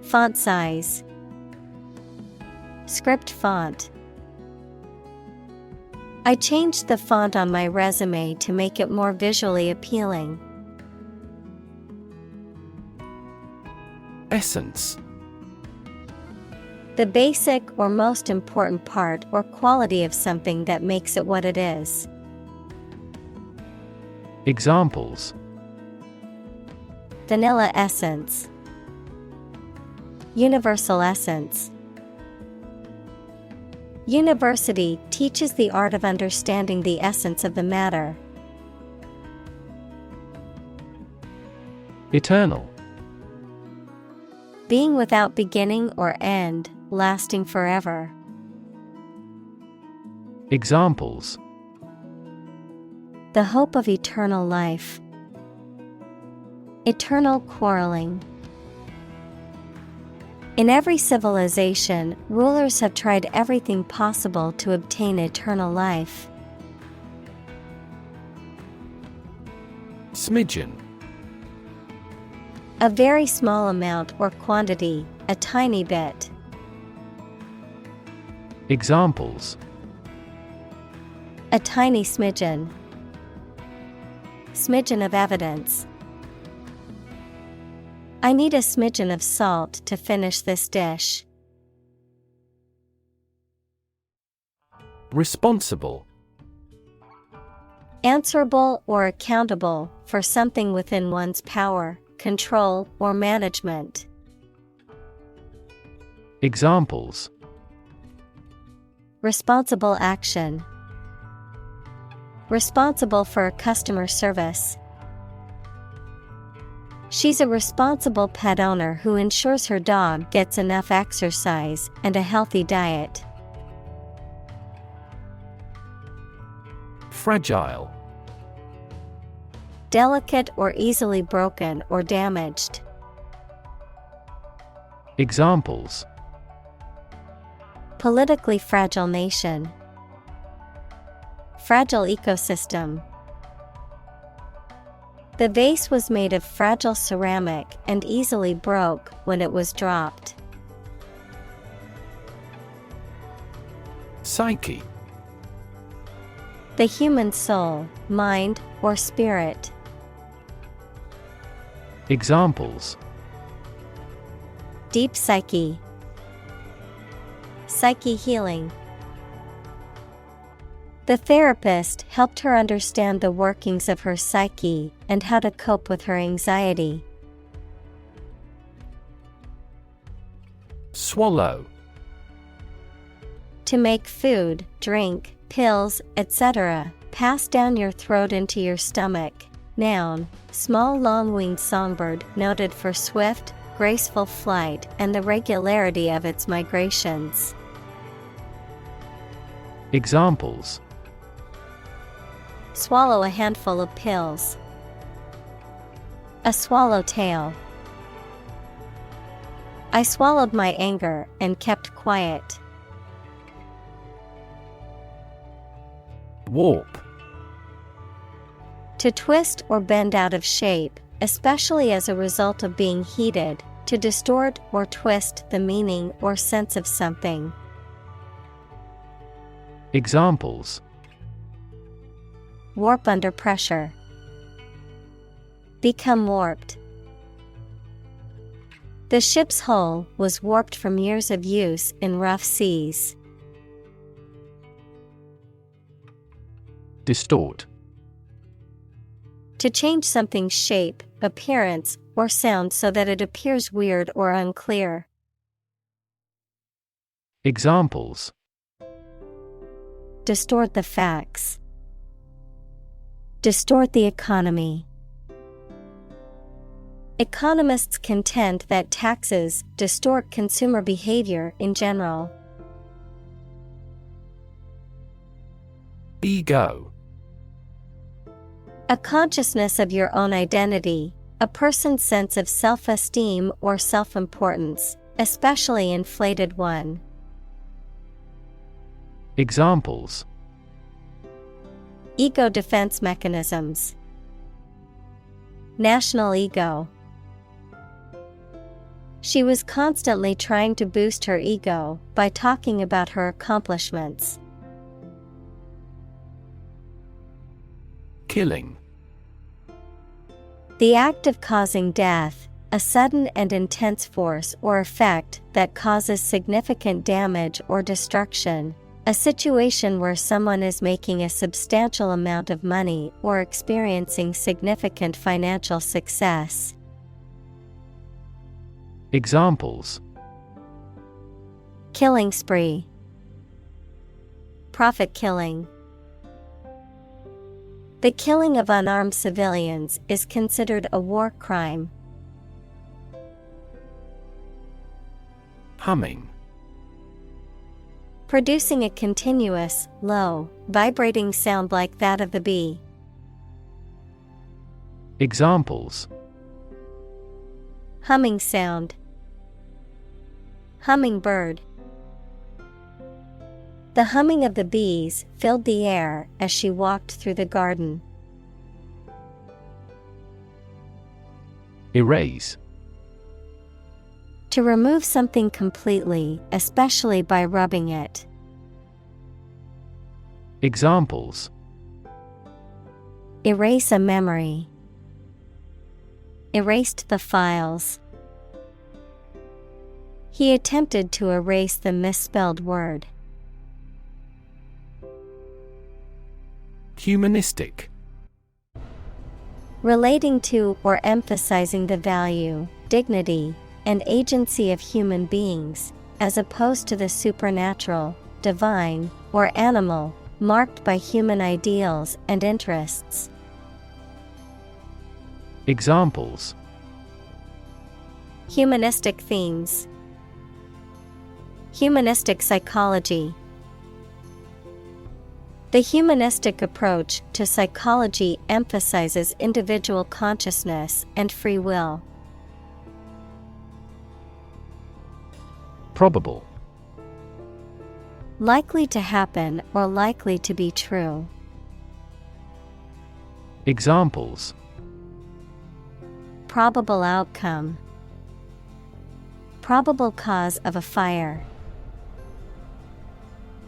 Font size. Script font. I changed the font on my resume to make it more visually appealing. Essence. The basic or most important part or quality of something that makes it what it is. Examples: Vanilla essence. Universal essence. University teaches the art of understanding the essence of the matter. Eternal. Being without beginning or end, lasting forever. Examples: The hope of eternal life. Eternal quarreling. In every civilization, rulers have tried everything possible to obtain eternal life. Smidgen. A very small amount or quantity, a tiny bit. Examples: A tiny smidgen. Smidgen of evidence. I need a smidgen of salt to finish this dish. Responsible. Answerable or accountable for something within one's power, control, or management. Examples: Responsible action. Responsible for customer service. She's a responsible pet owner who ensures her dog gets enough exercise and a healthy diet. Fragile. Delicate or easily broken or damaged. Examples: Politically fragile nation. Fragile ecosystem. The vase was made of fragile ceramic and easily broke when it was dropped. Psyche. The human soul, mind, or spirit. Examples: Deep psyche. Psyche healing. The therapist helped her understand the workings of her psyche and how to cope with her anxiety. Swallow. To make food, drink, pills, etc. pass down your throat into your stomach. Noun, small long-winged songbird noted for swift, graceful flight and the regularity of its migrations. Examples: Swallow a handful of pills. A swallowtail. I swallowed my anger and kept quiet. Warp. To twist or bend out of shape, especially as a result of being heated, to distort or twist the meaning or sense of something. Examples: Warp under pressure. Become warped. The ship's hull was warped from years of use in rough seas. Distort. To change something's shape, appearance, or sound so that it appears weird or unclear. Examples: Distort the facts. Distort the economy. Economists contend that taxes distort consumer behavior in general. Ego. A consciousness of your own identity, a person's sense of self-esteem or self-importance, especially inflated one. Examples: Ego defense mechanisms. National ego. She was constantly trying to boost her ego by talking about her accomplishments. Killing. The act of causing death, a sudden and intense force or effect that causes significant damage or destruction. A situation where someone is making a substantial amount of money or experiencing significant financial success. Examples: Killing spree. Profit killing. The killing of unarmed civilians is considered a war crime, Humming. Producing a continuous, low, vibrating sound like that of the bee. Examples: Humming sound. Hummingbird. The humming of the bees filled the air as she walked through the garden. Erase. To remove something completely, especially by rubbing it. Examples: Erase a memory. Erased the files. He attempted to erase the misspelled word. Humanistic. Relating to or emphasizing the value, dignity, and agency of human beings, as opposed to the supernatural, divine, or animal, marked by human ideals and interests. Examples: Humanistic themes. Humanistic psychology. The humanistic approach to psychology emphasizes individual consciousness and free will. Probable. Likely to happen or likely to be true. Examples: Probable outcome. Probable cause of a fire.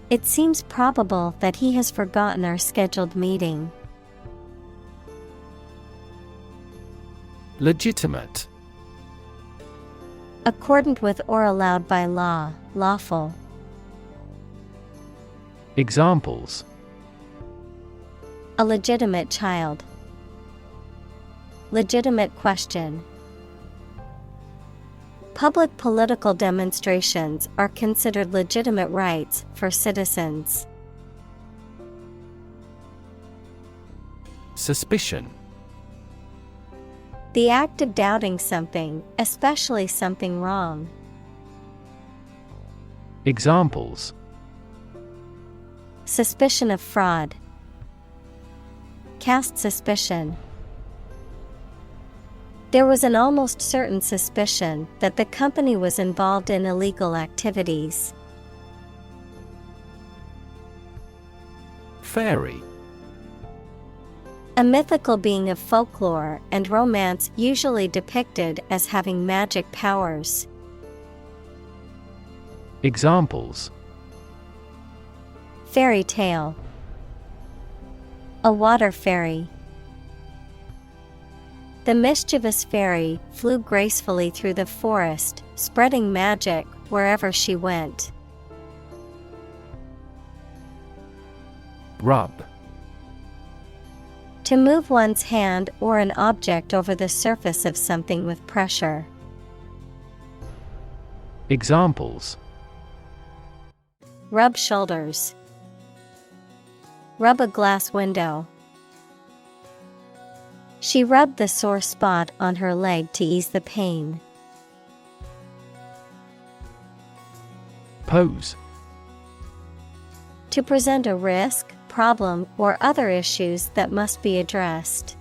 It seems probable that he has forgotten our scheduled meeting. Legitimate. Accordant with or allowed by law, lawful. Examples: A legitimate child. Legitimate question. Public political demonstrations are considered legitimate rights for citizens. Suspicion. The act of doubting something, especially something wrong. Examples: Suspicion of fraud. Cast suspicion. There was an almost certain suspicion that the company was involved in illegal activities. Fairy. A mythical being of folklore and romance usually depicted as having magic powers. Examples: Fairy tale. A water fairy. The mischievous fairy flew gracefully through the forest, spreading magic wherever she went. Rub. To move one's hand or an object over the surface of something with pressure. Examples: Rub shoulders. Rub a glass window. She rubbed the sore spot on her leg to ease the pain. Pose. To present a risk, problem, or other issues that must be addressed.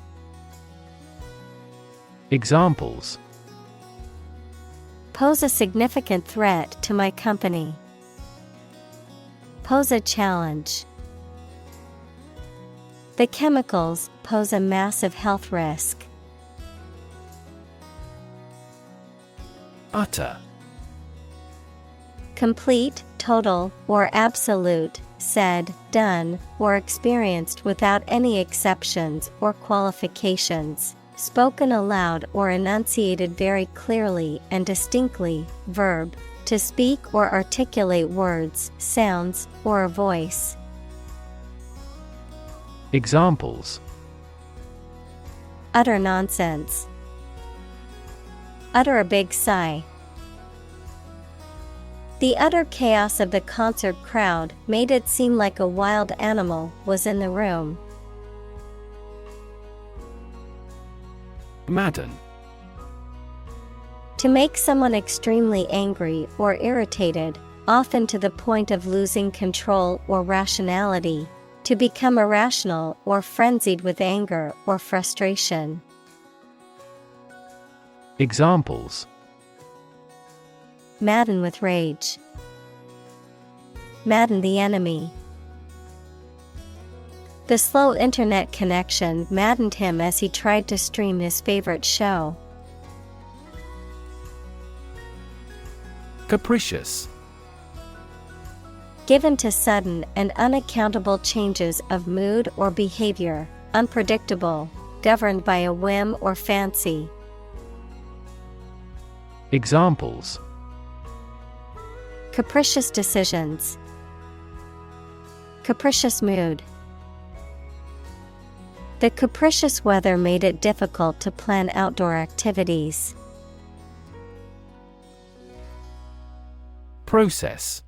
Examples: Pose a significant threat to my company. Pose a challenge. The chemicals pose a massive health risk. Utter. Complete, total, or absolute, said, done, or experienced without any exceptions or qualifications, spoken aloud or enunciated very clearly and distinctly. Verb, to speak or articulate words, sounds, or a voice. Examples: Utter nonsense. Utter a big sigh. The utter chaos of the concert crowd made it seem like a wild animal was in the room. Madden. To make someone extremely angry or irritated, often to the point of losing control or rationality. To become irrational or frenzied with anger or frustration. Examples: Madden with rage. Madden the enemy. The slow internet connection maddened him as he tried to stream his favorite show. Capricious. Given to sudden and unaccountable changes of mood or behavior, unpredictable, governed by a whim or fancy. Examples: Capricious decisions. Capricious mood. The capricious weather made it difficult to plan outdoor activities. Process.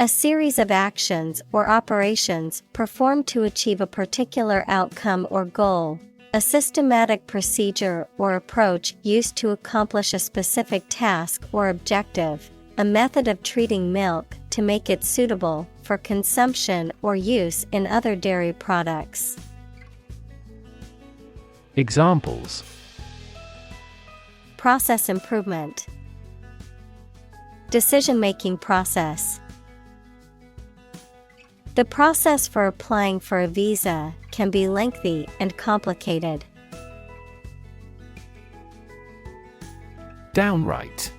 A series of actions or operations performed to achieve a particular outcome or goal. A systematic procedure or approach used to accomplish a specific task or objective. A method of treating milk to make it suitable for consumption or use in other dairy products. Examples: Process improvement. Decision-making process. The process for applying for a visa can be lengthy and complicated. Downright.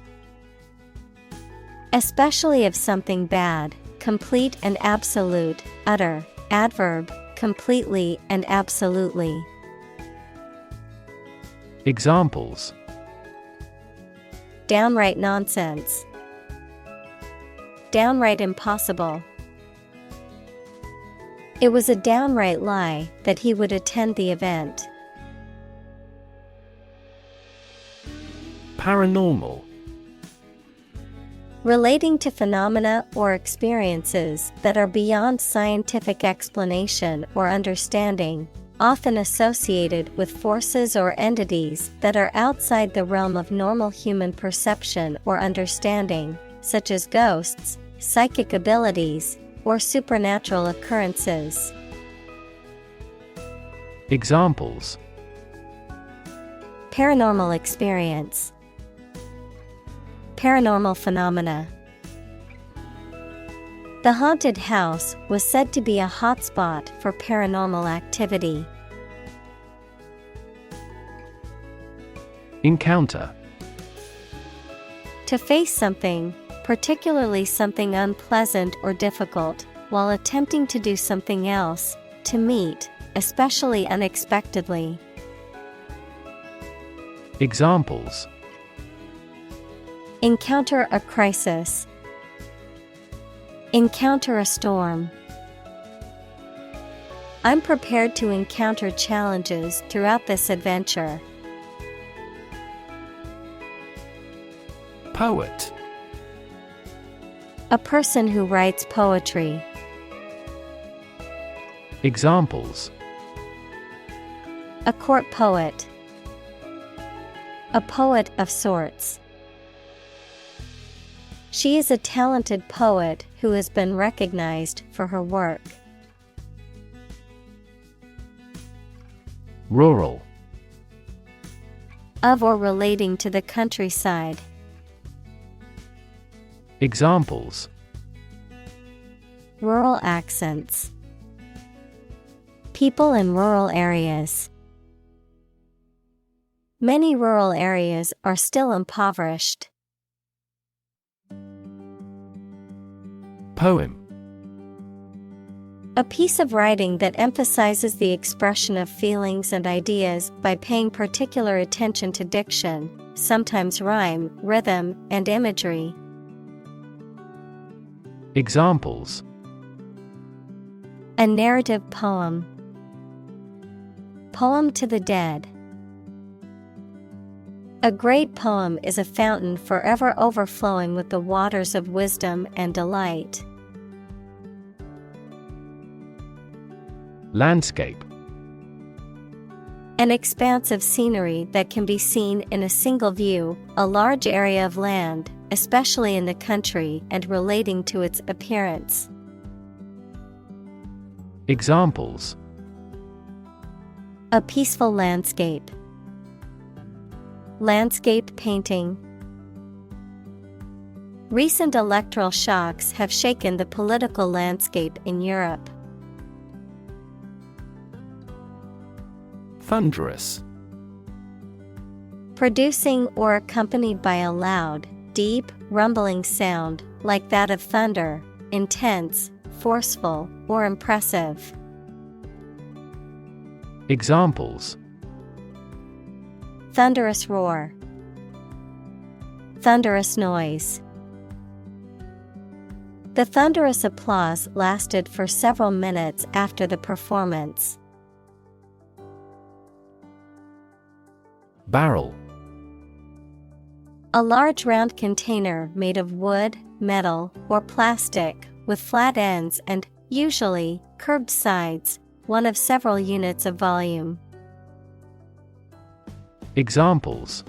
Especially of something bad, complete and absolute, utter, adverb, completely and absolutely. Examples: Downright nonsense. Downright impossible. It was a downright lie that he would attend the event. Paranormal. Relating to phenomena or experiences that are beyond scientific explanation or understanding, often associated with forces or entities that are outside the realm of normal human perception or understanding, such as ghosts, psychic abilities, or supernatural occurrences. Examples: Paranormal experience. Paranormal phenomena. The haunted house was said to be a hotspot for paranormal activity. Encounter. To face something, particularly something unpleasant or difficult, while attempting to do something else. To meet, especially unexpectedly. Examples: Encounter a crisis. Encounter a storm. I'm prepared to encounter challenges throughout this adventure. Poet. A person who writes poetry. Examples: A court poet. A poet of sorts. She is a talented poet who has been recognized for her work. Rural. Of or relating to the countryside. Examples: Rural accents. People in rural areas. Many rural areas are still impoverished. Poem. A piece of writing that emphasizes the expression of feelings and ideas by paying particular attention to diction, sometimes rhyme, rhythm, and imagery. Examples: A narrative poem. Poem to the dead. A great poem is a fountain forever overflowing with the waters of wisdom and delight. Landscape. An expanse of scenery that can be seen in a single view, a large area of land, especially in the country and relating to its appearance. Examples: A peaceful landscape. Landscape painting. Recent electoral shocks have shaken the political landscape in Europe. Thunderous. Producing or accompanied by a loud, deep, rumbling sound, like that of thunder, intense, forceful, or impressive. Examples: Thunderous roar. Thunderous noise. The thunderous applause lasted for several minutes after the performance. Barrel. A large round container made of wood, metal, or plastic, with flat ends and, usually, curved sides, one of several units of volume. Examples: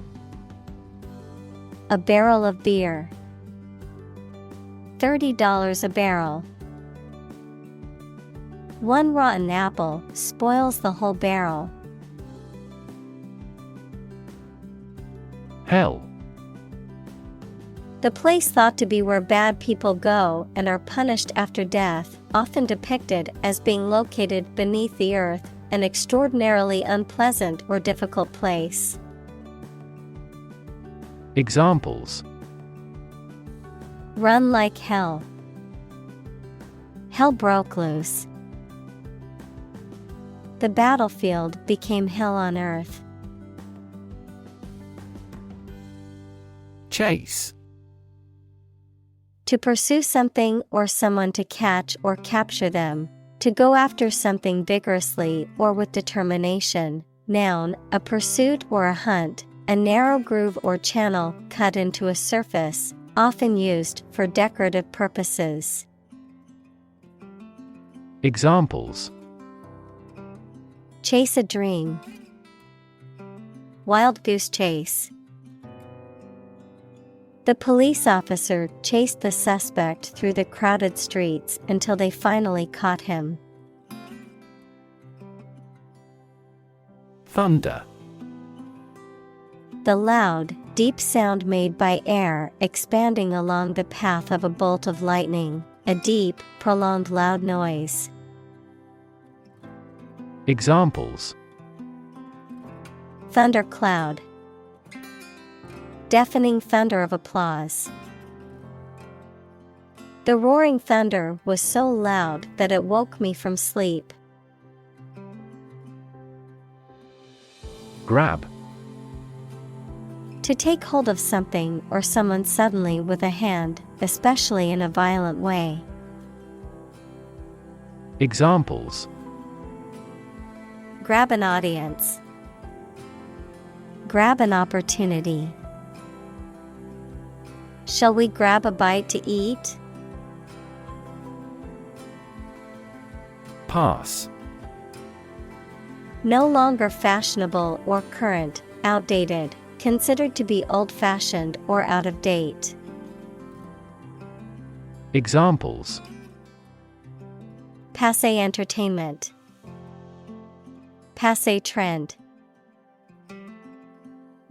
A barrel of beer. $30 a barrel. One rotten apple spoils the whole barrel. Hell. The place thought to be where bad people go and are punished after death, often depicted as being located beneath the earth, an extraordinarily unpleasant or difficult place. Examples: Run like hell. Hell broke loose. The battlefield became hell on earth. Chase. To pursue something or someone, to catch or capture them. To go after something vigorously or with determination. Noun, a pursuit or a hunt, a narrow groove or channel cut into a surface, often used for decorative purposes. Examples: Chase a dream. Wild goose chase. The police officer chased the suspect through the crowded streets until they finally caught him. Thunder. The loud, deep sound made by air expanding along the path of a bolt of lightning, a deep, prolonged loud noise. Examples: Thundercloud. Deafening thunder of applause. The roaring thunder was so loud that it woke me from sleep. Grab. To take hold of something or someone suddenly with a hand, especially in a violent way. Examples: Grab an audience. Grab an opportunity. Shall we grab a bite to eat? Pass. No longer fashionable or current, outdated, considered to be old-fashioned or out of date. Examples: Passé entertainment. Passé trend.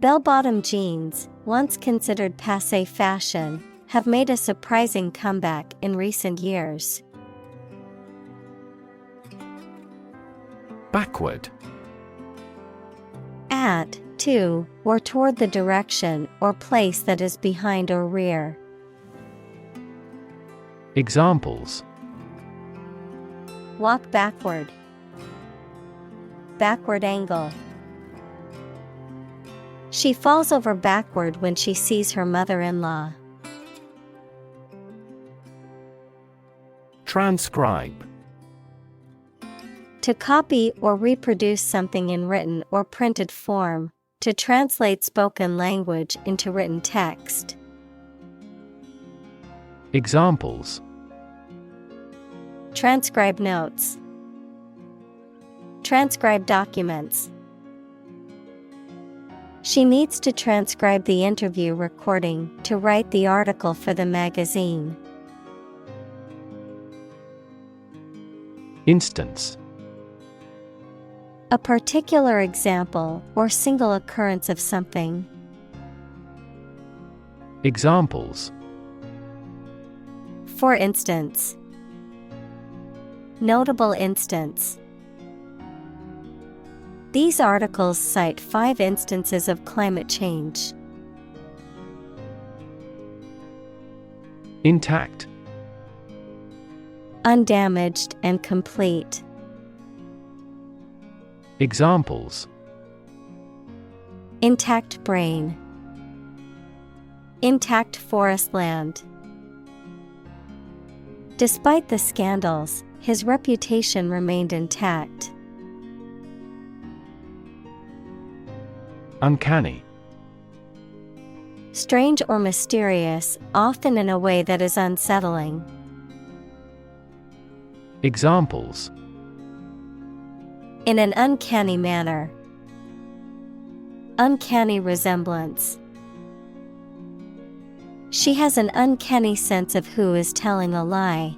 Bell-bottom jeans, once considered passé fashion, have made a surprising comeback in recent years. Backward. At, to, or toward the direction or place that is behind or rear. Examples: Walk backward. Backward angle. She falls over backward when she sees her mother-in-law. Transcribe. To copy or reproduce something in written or printed form, to translate spoken language into written text. Examples: Transcribe notes. Transcribe documents. She needs to transcribe the interview recording to write the article for the magazine. Instance. A particular example or single occurrence of something. Examples. For instance. Notable instance. These articles cite 5 instances of climate change. Intact. Undamaged and complete. Examples. Intact brain. Intact forest land. Despite the scandals, his reputation remained intact. Uncanny. Strange or mysterious, often in a way that is unsettling. Examples. In an uncanny manner. Uncanny resemblance. She has an uncanny sense of who is telling a lie.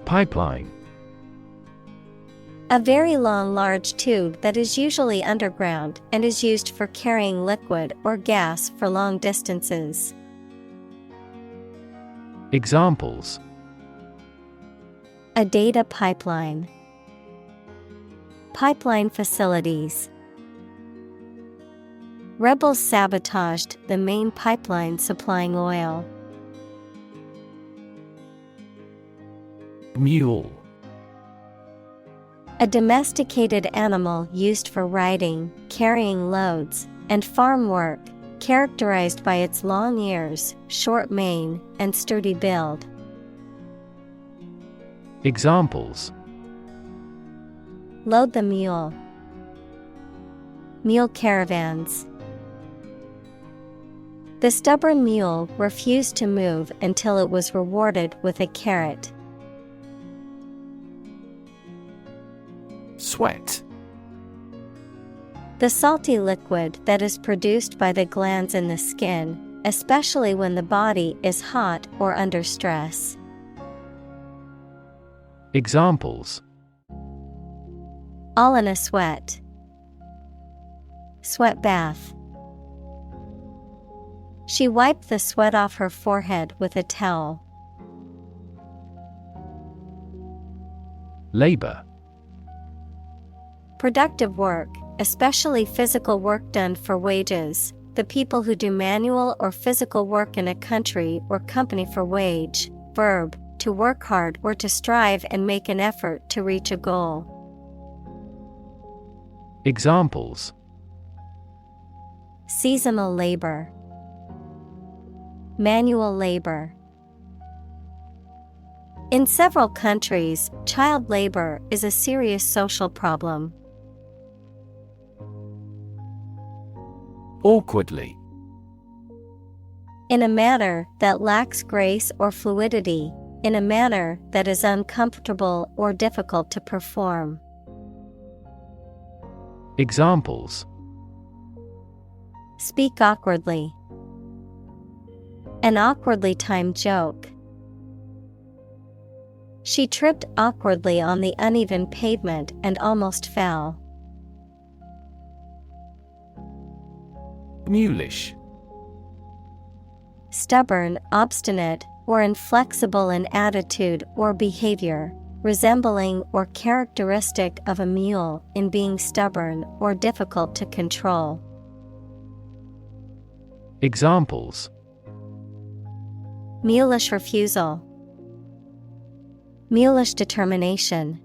Pipeline. A very long, large tube that is usually underground and is used for carrying liquid or gas for long distances. Examples. A data pipeline. Pipeline facilities. Rebels sabotaged the main pipeline supplying oil. Mule. A domesticated animal used for riding, carrying loads, and farm work, characterized by its long ears, short mane, and sturdy build. Examples. Load the mule. Mule caravans. The stubborn mule refused to move until it was rewarded with a carrot. Sweat. The salty liquid that is produced by the glands in the skin, especially when the body is hot or under stress. Examples. All in a sweat. Sweat bath. She wiped the sweat off her forehead with a towel. Labor. Productive work, especially physical work done for wages, the people who do manual or physical work in a country or company for wage. Verb, to work hard or to strive and make an effort to reach a goal. Examples. Seasonal labor. Manual labor. In several countries, child labor is a serious social problem. Awkwardly. In a manner that lacks grace or fluidity, in a manner that is uncomfortable or difficult to perform. Examples. Speak awkwardly. An awkwardly timed joke. She tripped awkwardly on the uneven pavement and almost fell. Mulish. Stubborn, obstinate, or inflexible in attitude or behavior, resembling or characteristic of a mule in being stubborn or difficult to control. Examples. Mulish refusal. Mulish determination.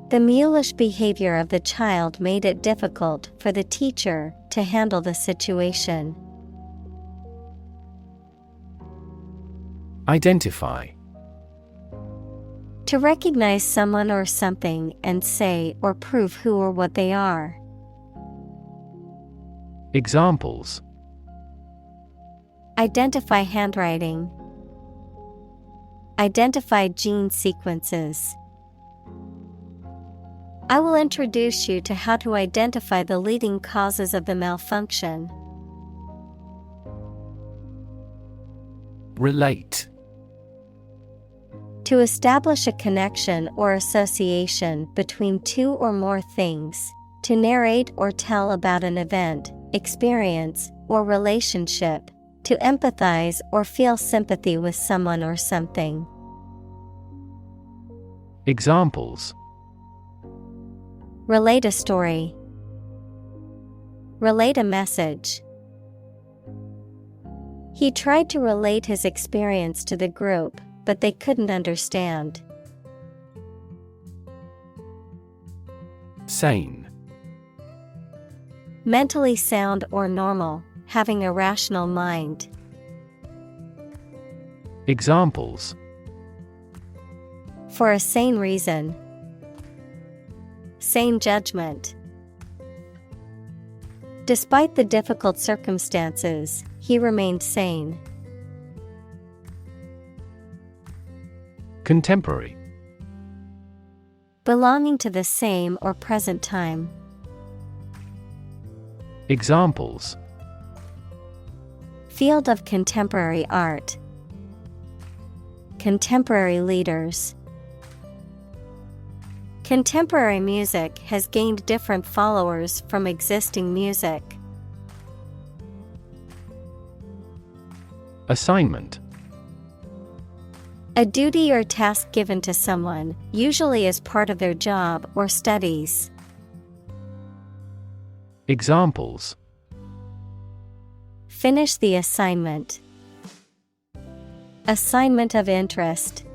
The mulish behavior of the child made it difficult for the teacher to handle the situation. Identify. To recognize someone or something and say or prove who or what they are. Examples. Identify handwriting. Identify gene sequences. I will introduce you to how to identify the leading causes of the malfunction. Relate. To establish a connection or association between two or more things. To narrate or tell about an event, experience, or relationship. To empathize or feel sympathy with someone or something. Examples: Relate a story. Relate a message. He tried to relate his experience to the group, but they couldn't understand. Sane. Mentally sound or normal, having a rational mind. Examples: For a sane reason. Sane judgment. Despite the difficult circumstances, he remained sane. Contemporary. Belonging to the same or present time. Examples: Field of contemporary art. Contemporary leaders. Contemporary music has gained different followers from existing music. Assignment. A duty or task given to someone, usually as part of their job or studies. Examples: Finish the assignment. Assignment of interest.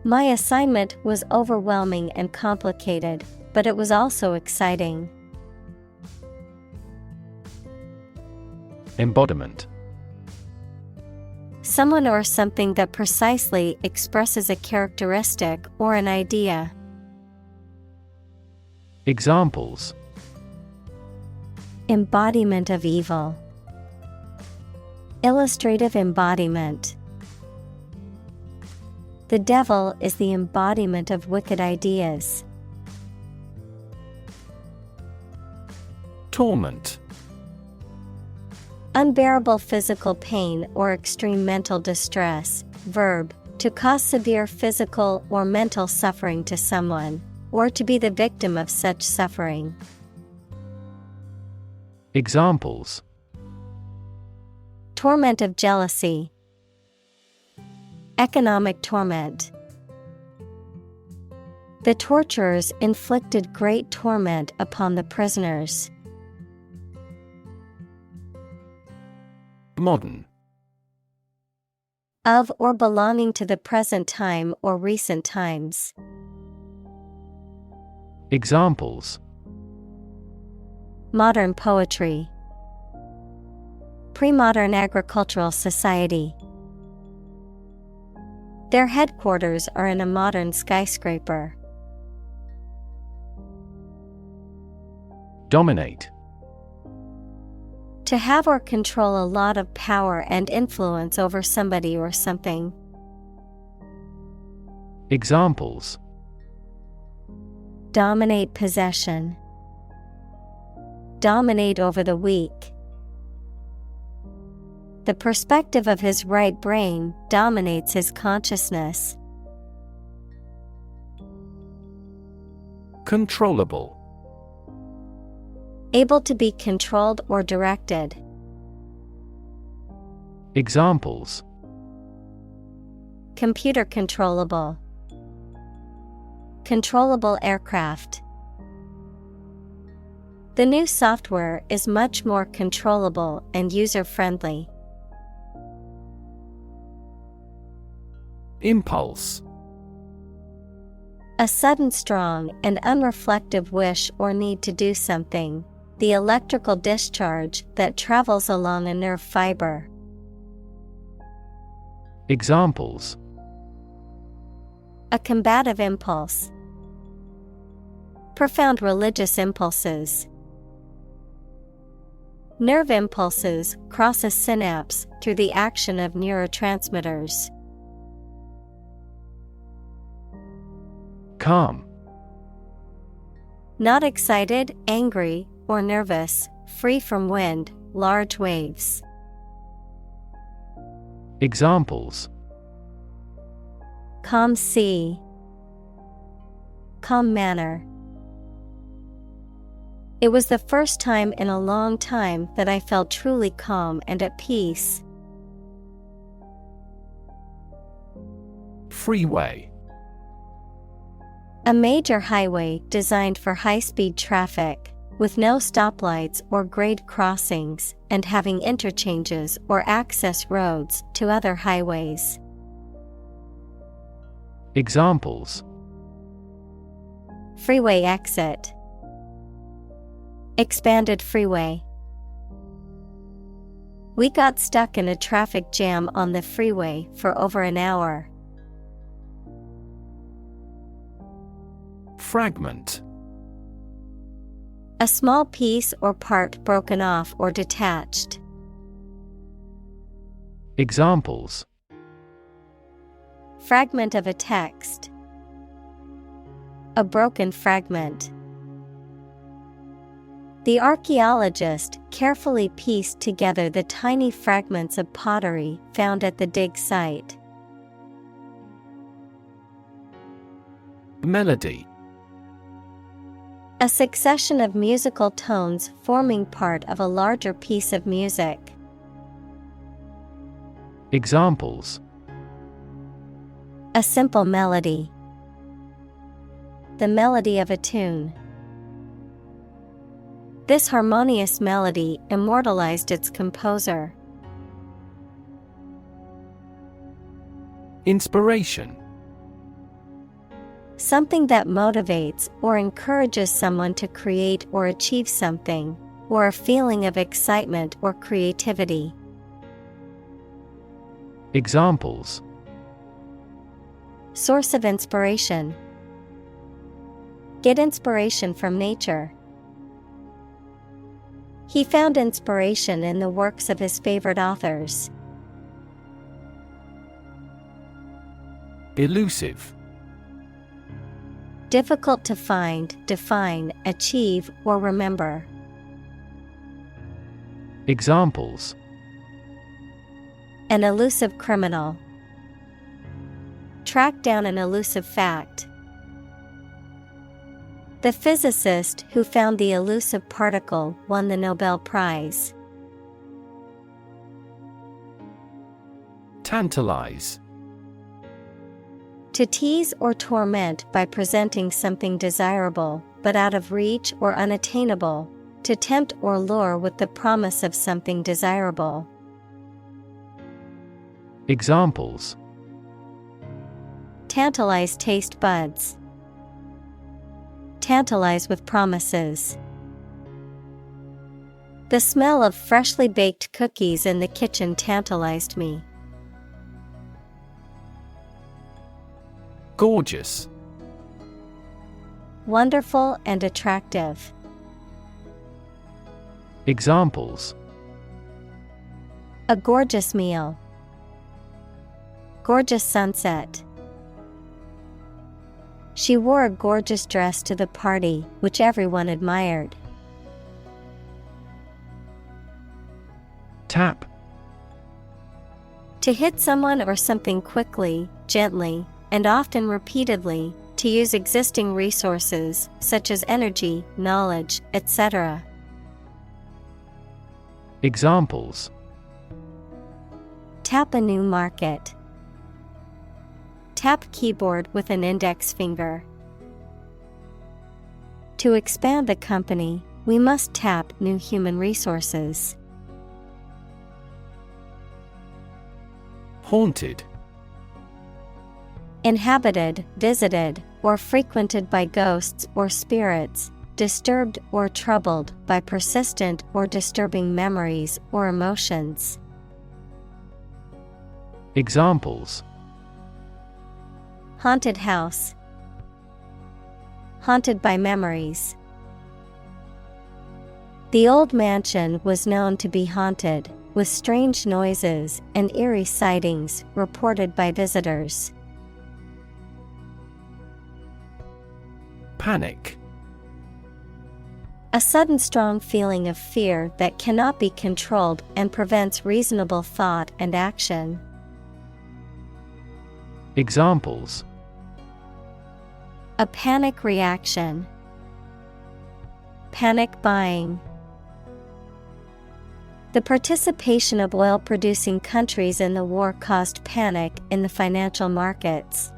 My assignment was overwhelming and complicated, but it was also exciting. Embodiment. Someone or something that precisely expresses a characteristic or an idea. Examples: Embodiment of evil. Illustrative embodiment. The devil is the embodiment of wicked ideas. Torment. Unbearable physical pain or extreme mental distress. Verb, to cause severe physical or mental suffering to someone, or to be the victim of such suffering. Examples: Torment of jealousy. Economic torment. The torturers inflicted great torment upon the prisoners. Modern. Of or belonging to the present time or recent times. Examples: Modern poetry. Pre-modern agricultural society. Their headquarters are in a modern skyscraper. Dominate. To have or control a lot of power and influence over somebody or something. Examples: Dominate possession. Dominate over the weak. The perspective of his right brain dominates his consciousness. Controllable. Able to be controlled or directed. Examples: Computer controllable. Controllable aircraft. The new software is much more controllable and user-friendly. Impulse. A sudden strong and unreflective wish or need to do something. The electrical discharge that travels along a nerve fiber. Examples: A combative impulse. Profound religious impulses. Nerve impulses cross a synapse through the action of neurotransmitters. Calm. Not excited, angry, or nervous, free from wind, large waves. Examples: Calm sea. Calm manner. It was the first time in a long time that I felt truly calm and at peace. Freeway. A major highway designed for high-speed traffic, with no stoplights or grade crossings, and having interchanges or access roads to other highways. Examples: Freeway exit. Expanded freeway. We got stuck in a traffic jam on the freeway for over an hour. Fragment. A small piece or part broken off or detached. Examples: Fragment of a text. A broken fragment. The archaeologist carefully pieced together the tiny fragments of pottery found at the dig site. Melody. A succession of musical tones forming part of a larger piece of music. Examples: A simple melody. The melody of a tune. This harmonious melody immortalized its composer. Inspiration. Something that motivates or encourages someone to create or achieve something, or a feeling of excitement or creativity. Examples: Source of inspiration. Get inspiration from nature. He found inspiration in the works of his favorite authors. Elusive. Difficult to find, define, achieve, or remember. Examples: An elusive criminal. Track down an elusive fact. The physicist who found the elusive particle won the Nobel Prize. Tantalize. To tease or torment by presenting something desirable, but out of reach or unattainable. To tempt or lure with the promise of something desirable. Examples: Tantalize taste buds. Tantalize with promises. The smell of freshly baked cookies in the kitchen tantalized me. Gorgeous. Wonderful and attractive. Examples: A gorgeous meal. Gorgeous sunset. She wore a gorgeous dress to the party, which everyone admired. Tap. To hit someone or something quickly, gently, and often repeatedly, to use existing resources, such as energy, knowledge, etc. Examples: Tap a new market. Tap keyboard with an index finger. To expand the company, we must tap new human resources. Haunted. Inhabited, visited, or frequented by ghosts or spirits, disturbed or troubled by persistent or disturbing memories or emotions. Examples: Haunted house. Haunted by memories. The old mansion was known to be haunted, with strange noises and eerie sightings reported by visitors. Panic. A sudden strong feeling of fear that cannot be controlled and prevents reasonable thought and action. Examples: A panic reaction. Panic buying. The participation of oil-producing countries in the war caused panic in the financial markets.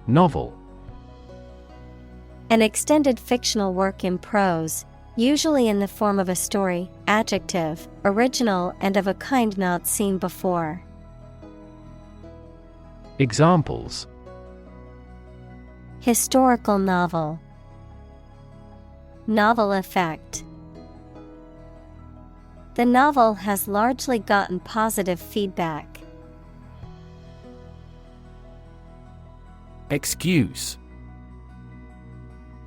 Novel. An extended fictional work in prose, usually in the form of a story. Adjective, original and of a kind not seen before. Examples: Historical novel. Novel effect. The novel has largely gotten positive feedback. Excuse.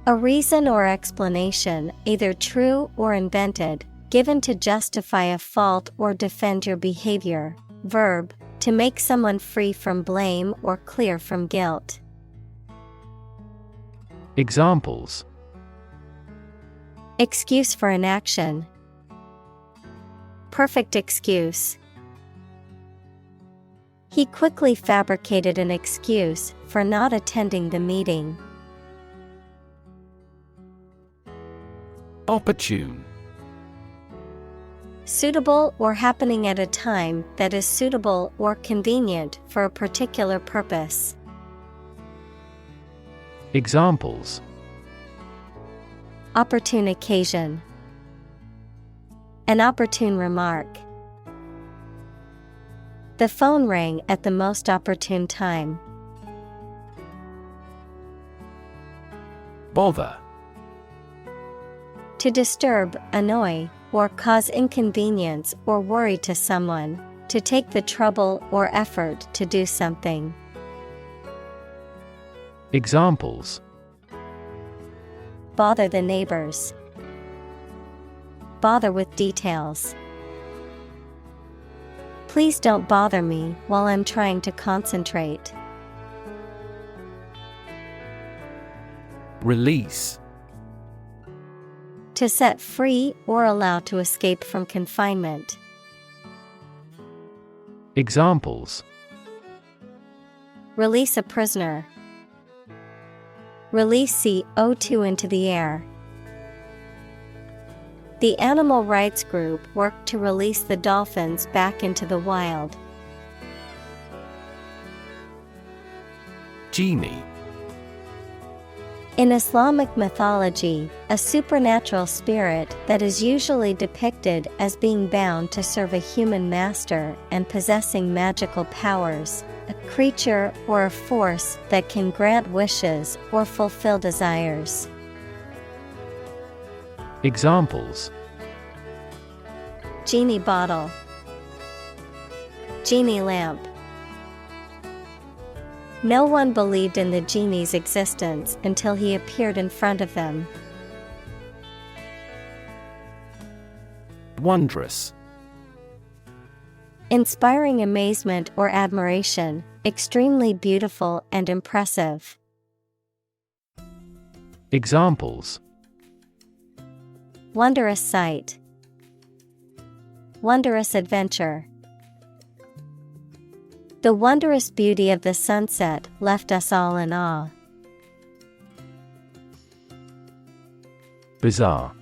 A reason or explanation, either true or invented, given to justify a fault or defend your behavior. Verb, to make someone free from blame or clear from guilt. Examples: Excuse for inaction. Perfect excuse. He quickly fabricated an excuse for not attending the meeting. Opportune. Suitable or happening at a time that is suitable or convenient for a particular purpose. Examples: Opportune occasion. An opportune remark. The phone rang at the most opportune time. Bother. To disturb, annoy, or cause inconvenience or worry to someone, to take the trouble or effort to do something. Examples: Bother the neighbors. Bother with details. Please don't bother me while I'm trying to concentrate. Release. To set free or allow to escape from confinement. Examples: Release a prisoner. Release CO2 into the air. The animal rights group worked to release the dolphins back into the wild. Genie. In Islamic mythology, a supernatural spirit that is usually depicted as being bound to serve a human master and possessing magical powers, a creature or a force that can grant wishes or fulfill desires. Examples: Genie bottle. Genie lamp. No one believed in the genie's existence until he appeared in front of them. Wondrous. Inspiring amazement or admiration, extremely beautiful and impressive. Examples: Wondrous sight. Wondrous adventure. The wondrous beauty of the sunset left us all in awe. Bizarre.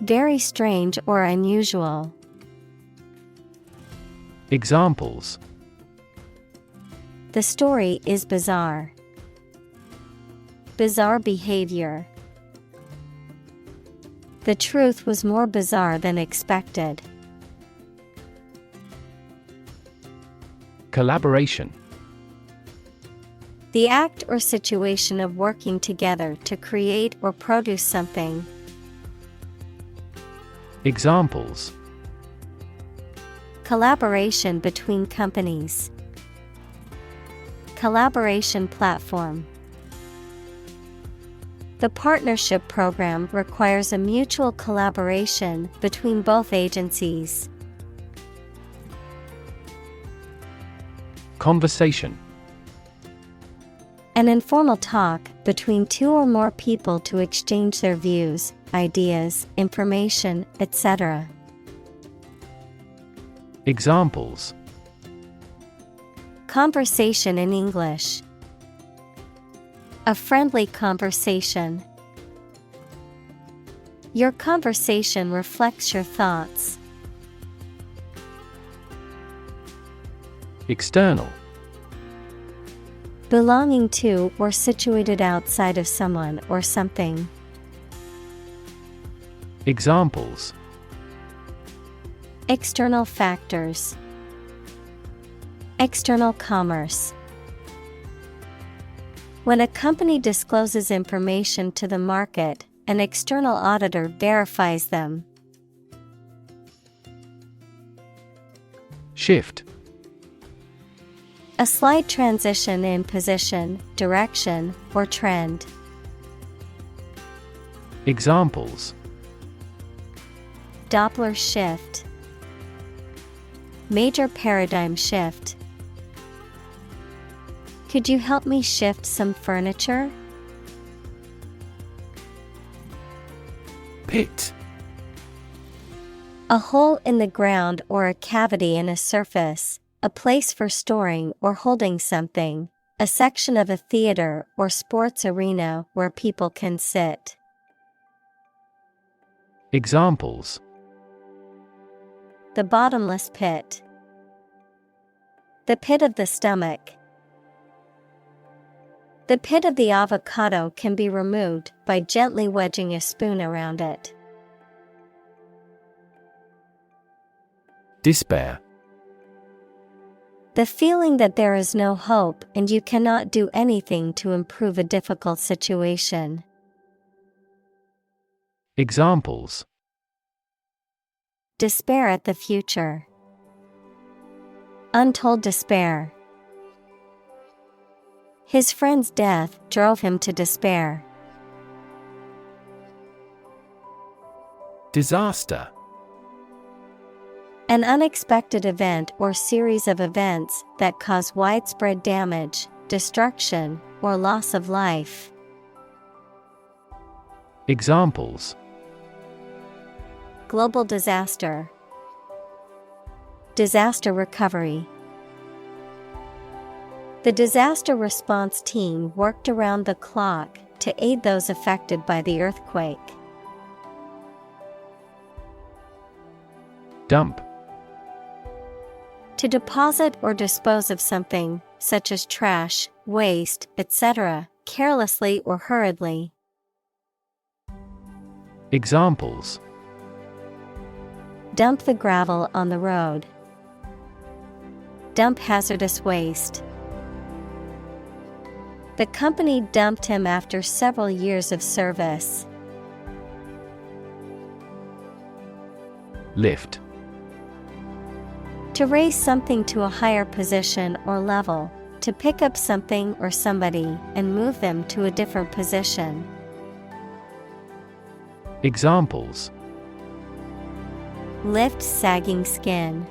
Very strange or unusual. Examples: The story is bizarre. Bizarre behavior. The truth was more bizarre than expected. Collaboration. The act or situation of working together to create or produce something. Examples: Collaboration between companies. Collaboration platform. The partnership program requires a mutual collaboration between both agencies. Conversation. An informal talk between two or more people to exchange their views, ideas, information, etc. Examples: conversation in English. A friendly conversation. Your conversation reflects your thoughts. External. Belonging to or situated outside of someone or something. Examples: external factors. External commerce. When a company discloses information to the market, an external auditor verifies them. Shift. A slight transition in position, direction, or trend. Examples: Doppler shift. Major paradigm shift. Could you help me shift some furniture? Pit. A hole in the ground or a cavity in a surface, a place for storing or holding something, a section of a theater or sports arena where people can sit. Examples: the bottomless pit. The pit of the stomach. The pit of the avocado can be removed by gently wedging a spoon around it. Despair. The feeling that there is no hope and you cannot do anything to improve a difficult situation. Examples: despair at the future. Untold despair. His friend's death drove him to despair. Disaster. An unexpected event or series of events that cause widespread damage, destruction, or loss of life. Examples: global disaster. Disaster recovery. The disaster response team worked around the clock to aid those affected by the earthquake. Dump. To deposit or dispose of something, such as trash, waste, etc., carelessly or hurriedly. Examples: dump the gravel on the road. Dump hazardous waste. The company dumped him after several years of service. Lift. To raise something to a higher position or level, to pick up something or somebody and move them to a different position. Examples: lift sagging skin.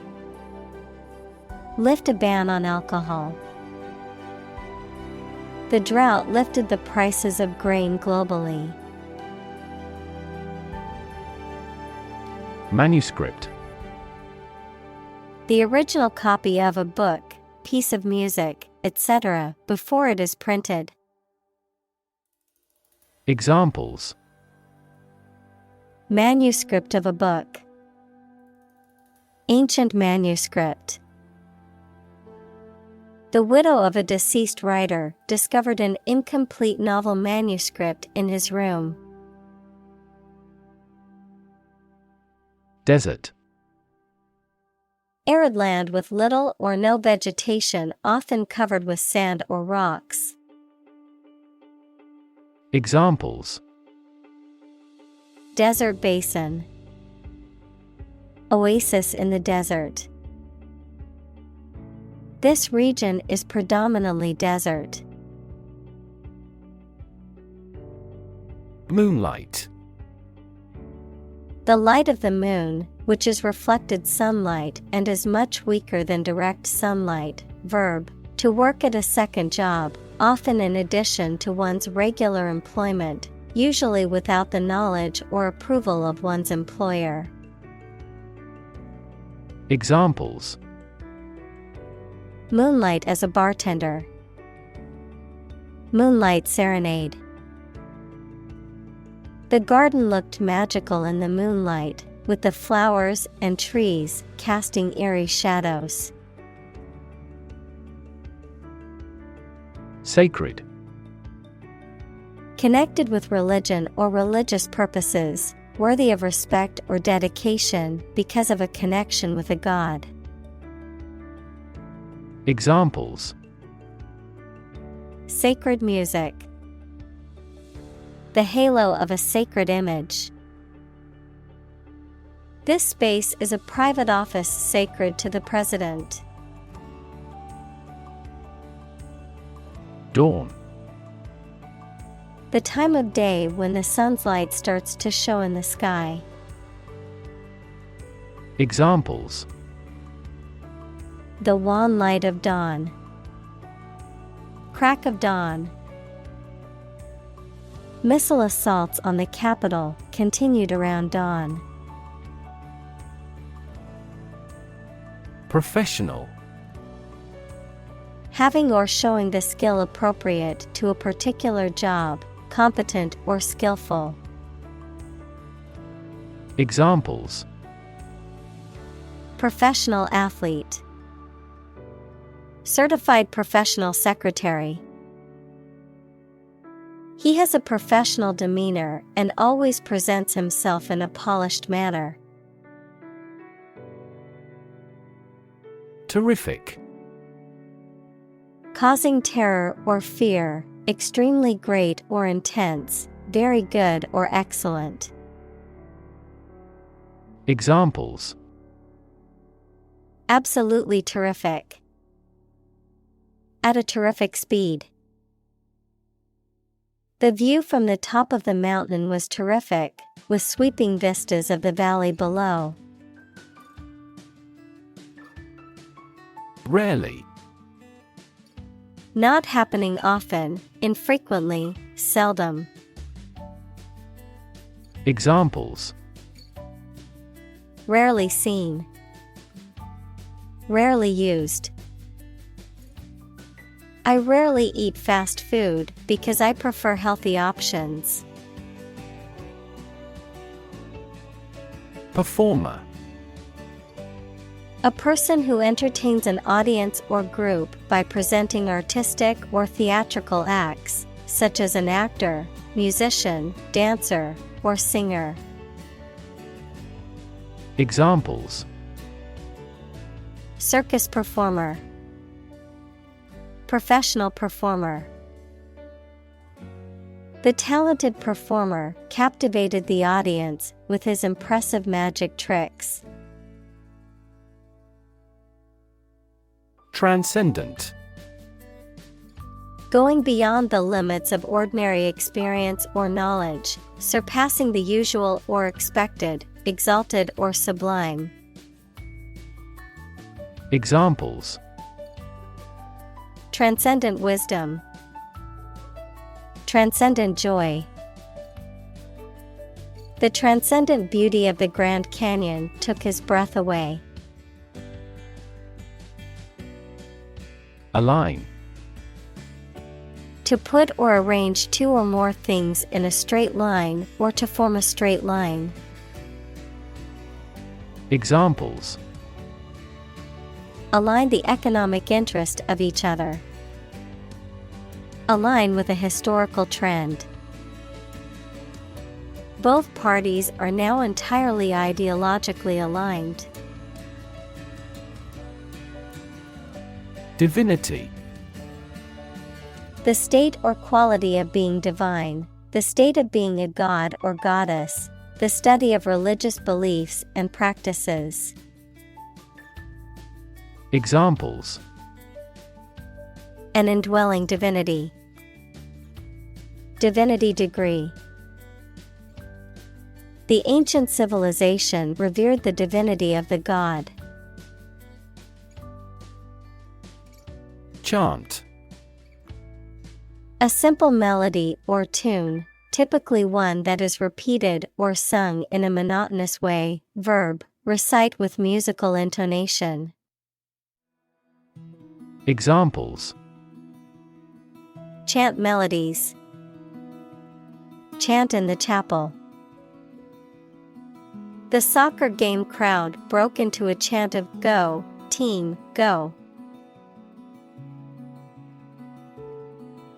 Lift a ban on alcohol. The drought lifted the prices of grain globally. Manuscript. The original copy of a book, piece of music, etc., before it is printed. Examples: manuscript of a book. Ancient manuscript. The widow of a deceased writer discovered an incomplete novel manuscript in his room. Desert. Arid land with little or no vegetation, often covered with sand or rocks. Examples: desert basin. Oasis in the desert. This region is predominantly desert. Moonlight. The light of the moon, which is reflected sunlight and is much weaker than direct sunlight. Verb, to work at a second job, often in addition to one's regular employment, usually without the knowledge or approval of one's employer. Examples: Moonlight as a bartender. Moonlight serenade. The garden looked magical in the moonlight, with the flowers and trees casting eerie shadows. Sacred. Connected with religion or religious purposes, worthy of respect or dedication because of a connection with a god. Examples: Sacred music. The halo of a sacred image. This space is a private office sacred to the president. Dawn. The time of day when the sun's light starts to show in the sky. Examples: The wan light of dawn. Crack of dawn. Missile assaults on the capital continued around dawn. Professional. Having or showing the skill appropriate to a particular job, competent or skillful. Examples: Professional athlete. Certified professional secretary. He has a professional demeanor and always presents himself in a polished manner. Terrific. Causing terror or fear, extremely great or intense, very good or excellent. Examples: Absolutely terrific. At a terrific speed. The view from the top of the mountain was terrific, with sweeping vistas of the valley below. Rarely. Not happening often, infrequently, seldom. Examples: Rarely seen. Rarely used. I rarely eat fast food because I prefer healthy options. Performer. A person who entertains an audience or group by presenting artistic or theatrical acts, such as an actor, musician, dancer, or singer. Examples: Circus performer. Professional performer. The talented performer captivated the audience with his impressive magic tricks. Transcendent. Going beyond the limits of ordinary experience or knowledge, surpassing the usual or expected, exalted or sublime. Examples: Transcendent wisdom. Transcendent joy. The transcendent beauty of the Grand Canyon took his breath away. Align. To put or arrange two or more things in a straight line or to form a straight line. Examples: Align the economic interest of each other. Align with a historical trend. Both parties are now entirely ideologically aligned. Divinity. The state or quality of being divine, the state of being a god or goddess, the study of religious beliefs and practices. Examples: An indwelling divinity. Divinity degree. The ancient civilization revered the divinity of the god. Chant. A simple melody or tune, typically one that is repeated or sung in a monotonous way. Verb, recite with musical intonation. Examples: Chant melodies. Chant in the chapel. The soccer game crowd broke into a chant of "Go, team, go."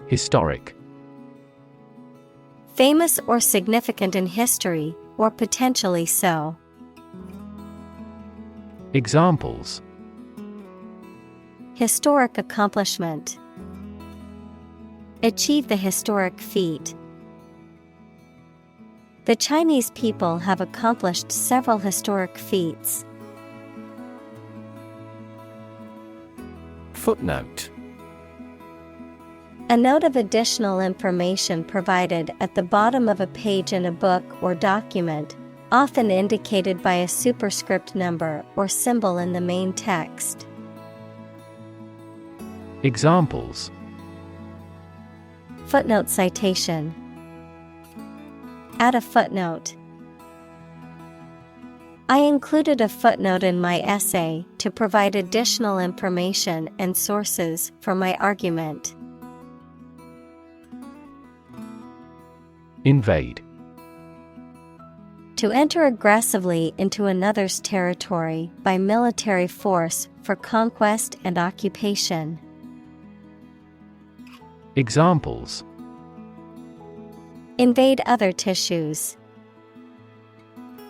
Historic. Famous or significant in history, or potentially so. Examples: Historic accomplishment. Achieve the historic feat. The Chinese people have accomplished several historic feats. Footnote. A note of additional information provided at the bottom of a page in a book or document, often indicated by a superscript number or symbol in the main text. Examples: Footnote citation. Add a footnote. I included a footnote in my essay to provide additional information and sources for my argument. Invade. To enter aggressively into another's territory by military force for conquest and occupation. Examples: Invade other tissues.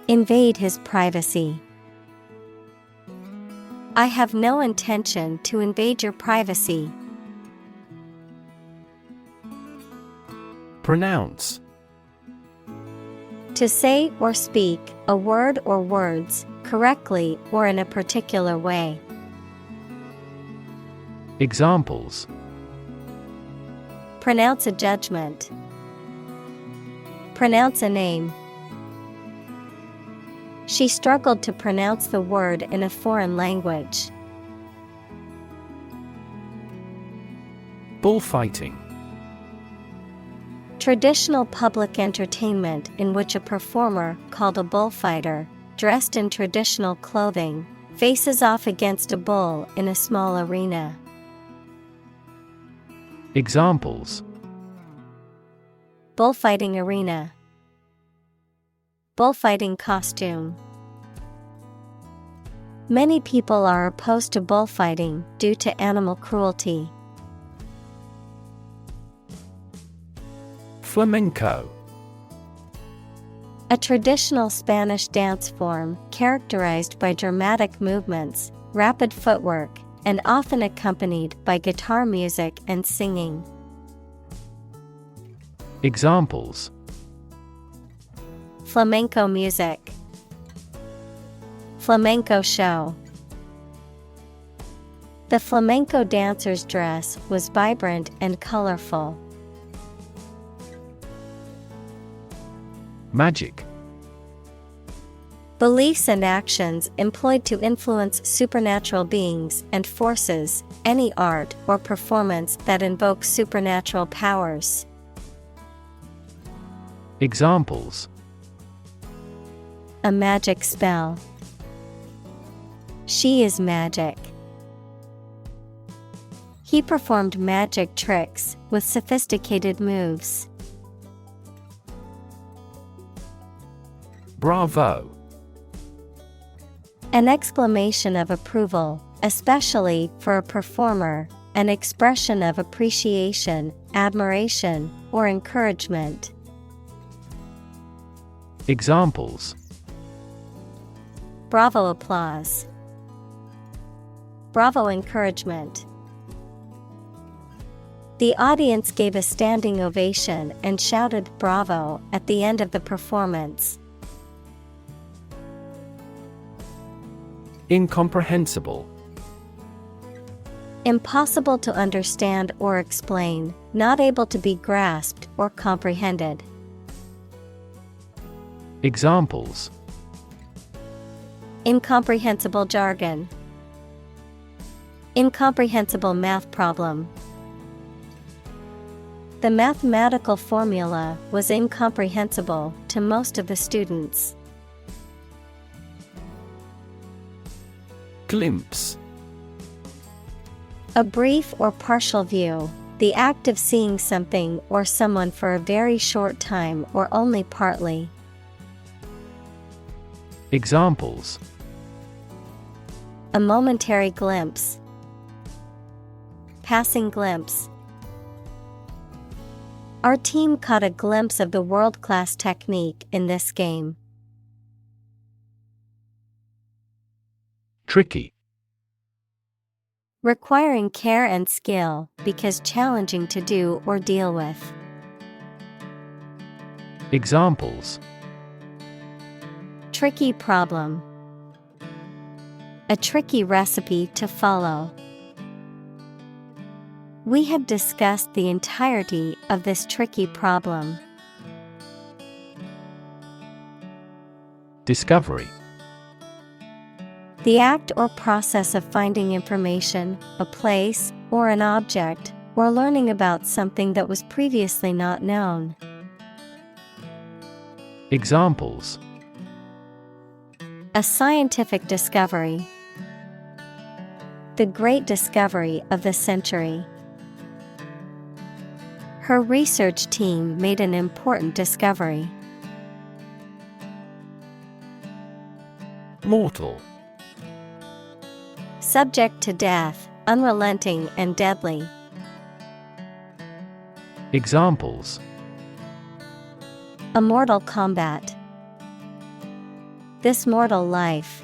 Invade his privacy. I have no intention to invade your privacy. Pronounce. To say or speak a word or words correctly or in a particular way. Examples: Pronounce a judgment. Pronounce a name. She struggled to pronounce the word in a foreign language. Bullfighting. Traditional public entertainment in which a performer, called a bullfighter, dressed in traditional clothing, faces off against a bull in a small arena. Examples: Bullfighting arena. Bullfighting costume. Many people are opposed to bullfighting due to animal cruelty. Flamenco. A traditional Spanish dance form characterized by dramatic movements, rapid footwork, and often accompanied by guitar music and singing. Examples: Flamenco music. Flamenco show. The flamenco dancer's dress was vibrant and colorful. Magic. Beliefs and actions employed to influence supernatural beings and forces, any art or performance that invokes supernatural powers. Examples: A magic spell. She is magic. He performed magic tricks with sophisticated moves. Bravo. An exclamation of approval, especially for a performer, an expression of appreciation, admiration, or encouragement. Examples: Bravo applause. Bravo encouragement. The audience gave a standing ovation and shouted "Bravo" at the end of the performance. Incomprehensible. Impossible to understand or explain, not able to be grasped or comprehended. Examples: Incomprehensible jargon. Incomprehensible math problem. The mathematical formula was incomprehensible to most of the students. Glimpse. A brief or partial view, the act of seeing something or someone for a very short time or only partly. Examples: a momentary glimpse, passing glimpse. Our team caught a glimpse of the world-class technique in this game. Tricky. Requiring care and skill because challenging to do or deal with. Examples: tricky problem, a tricky recipe to follow. We have discussed the entirety of this tricky problem. Discovery. The act or process of finding information, a place, or an object, or learning about something that was previously not known. Examples: a scientific discovery, the great discovery of the century. Her research team made an important discovery. Mortal. Subject to death, unrelenting and deadly. Examples: a mortal combat, this mortal life.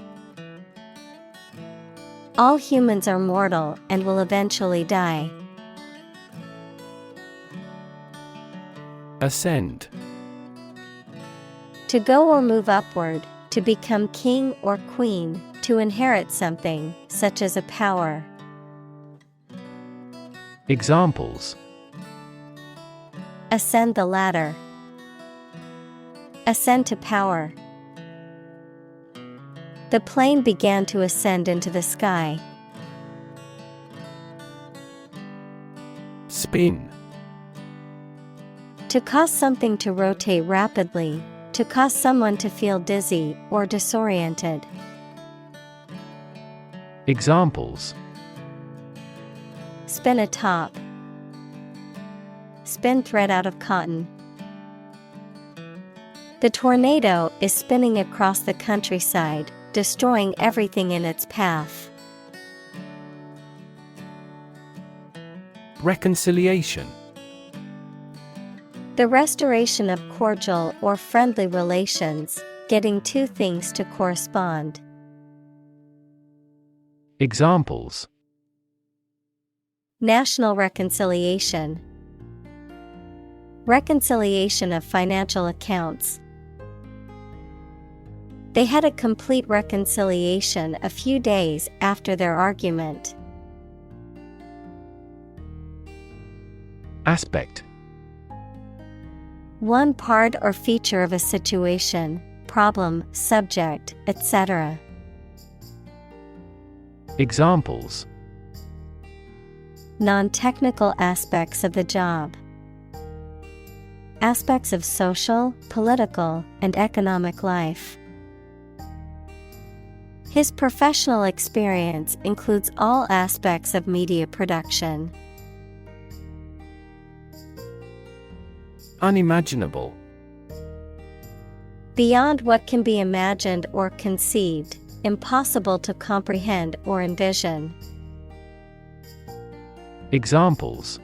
All humans are mortal and will eventually die. Ascend. To go or move upward, to become king or queen, to inherit something, such as a power. Examples: ascend the ladder, ascend to power. The plane began to ascend into the sky. Spin. To cause something to rotate rapidly, to cause someone to feel dizzy or disoriented. Examples: spin a top, spin thread out of cotton. The tornado is spinning across the countryside, destroying everything in its path. Reconciliation. The restoration of cordial or friendly relations, getting two things to correspond. Examples: national reconciliation, reconciliation of financial accounts. They had a complete reconciliation a few days after their argument. Aspect. One part or feature of a situation, problem, subject, etc. Examples: non-technical aspects of the job, aspects of social, political, and economic life. His professional experience includes all aspects of media production. Unimaginable. Beyond what can be imagined or conceived, impossible to comprehend or envision. Examples: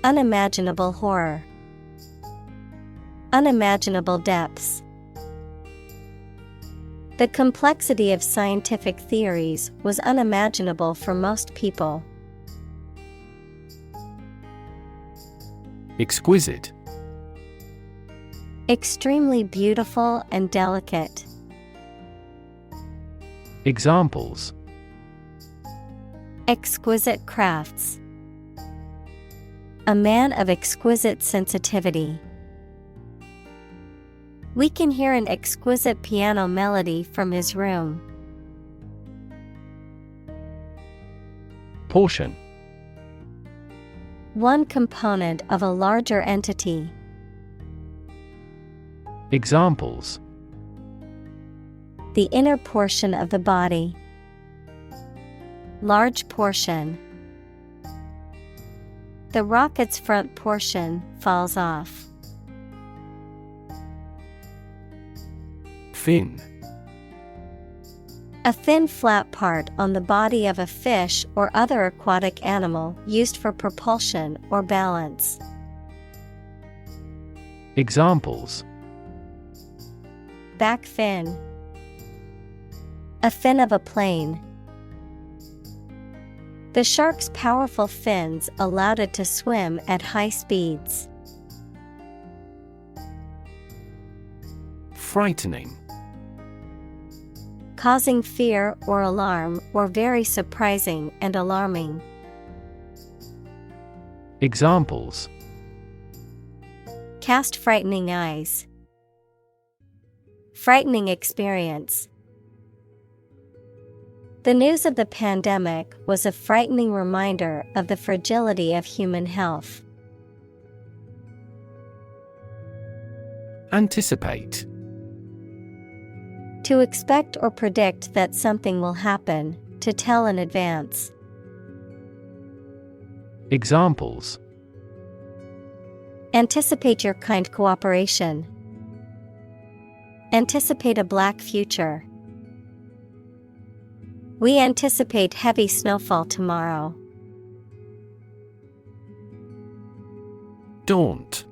unimaginable horror, unimaginable depths. The complexity of scientific theories was unimaginable for most people. Exquisite. Extremely beautiful and delicate. Examples: exquisite crafts, a man of exquisite sensitivity. We can hear an exquisite piano melody from his room. Portion. One component of a larger entity. Examples: The inner portion of the body. Large portion. The rocket's front portion falls off. Fin. A thin flat part on the body of a fish or other aquatic animal used for propulsion or balance. Examples: Back fin. A fin of a plane. The shark's powerful fins allowed it to swim at high speeds. Frightening. Causing fear or alarm, or very surprising and alarming. Examples: Cast frightening eyes. Frightening experience. The news of the pandemic was a frightening reminder of the fragility of human health. Anticipate. To expect or predict that something will happen, to tell in advance. Examples: Anticipate your kind cooperation. Anticipate a black future. We anticipate heavy snowfall tomorrow. Daunt.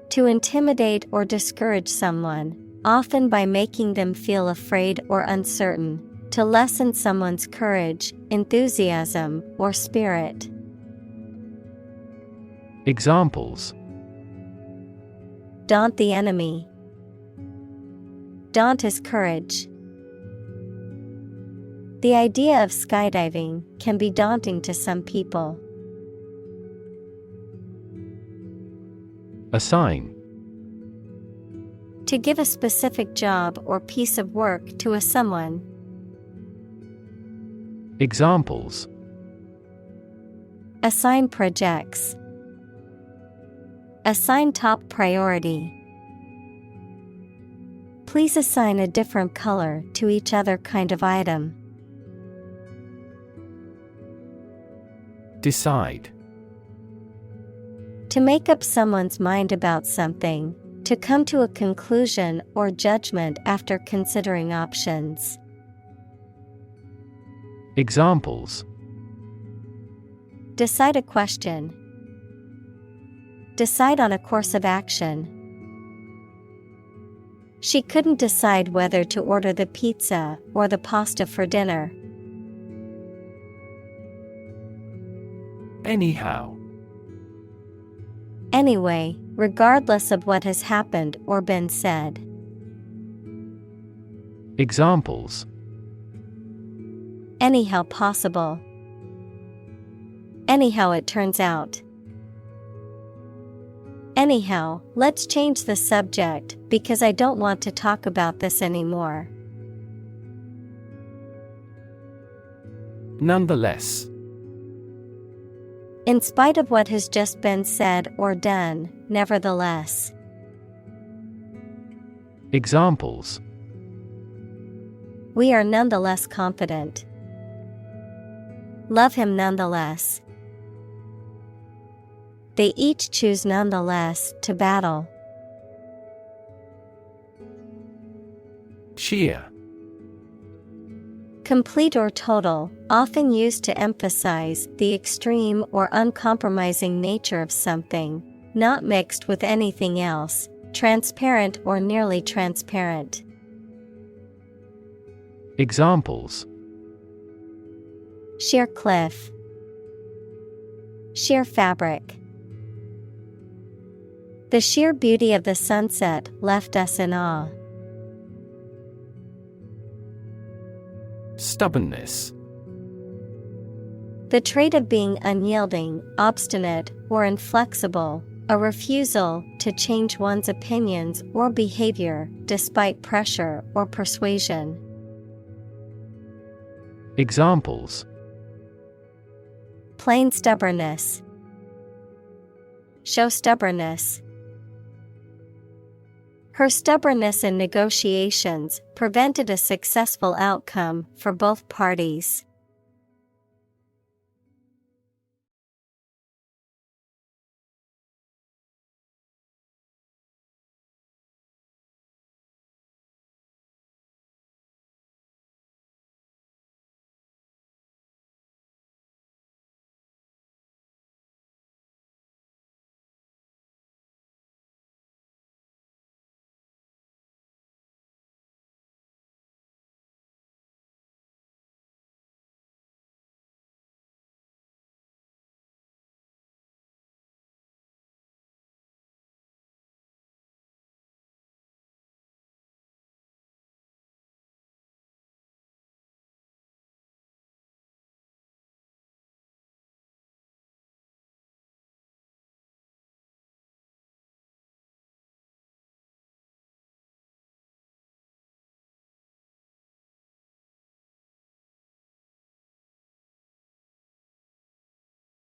To intimidate or discourage someone, often by making them feel afraid or uncertain, to lessen someone's courage, enthusiasm, or spirit. Examples: Daunt the enemy. Daunt his courage. The idea of skydiving can be daunting to some people. Assign. To give a specific job or piece of work to a someone. Examples: Assign projects. Assign top priority. Please assign a different color to each other kind of item. Decide. To make up someone's mind about something. To come to a conclusion or judgment after considering options. Examples: Decide a question. Decide on a course of action. She couldn't decide whether to order the pizza or the pasta for dinner. Anyhow. Anyway, regardless of what has happened or been said. Examples: Anyhow possible. Anyhow it turns out. Anyhow, let's change the subject because I don't want to talk about this anymore. Nonetheless. In spite of what has just been said or done, nevertheless. Examples: We are nonetheless confident. Love him nonetheless. They each choose nonetheless to battle. Sheer. Complete or total, often used to emphasize the extreme or uncompromising nature of something, not mixed with anything else, transparent or nearly transparent. Examples: Sheer cliff. Sheer fabric. The sheer beauty of the sunset left us in awe. Stubbornness. The trait of being unyielding, obstinate, or inflexible, a refusal to change one's opinions or behavior despite pressure or persuasion. Examples: Plain stubbornness. Show stubbornness. Her stubbornness in negotiations prevented a successful outcome for both parties.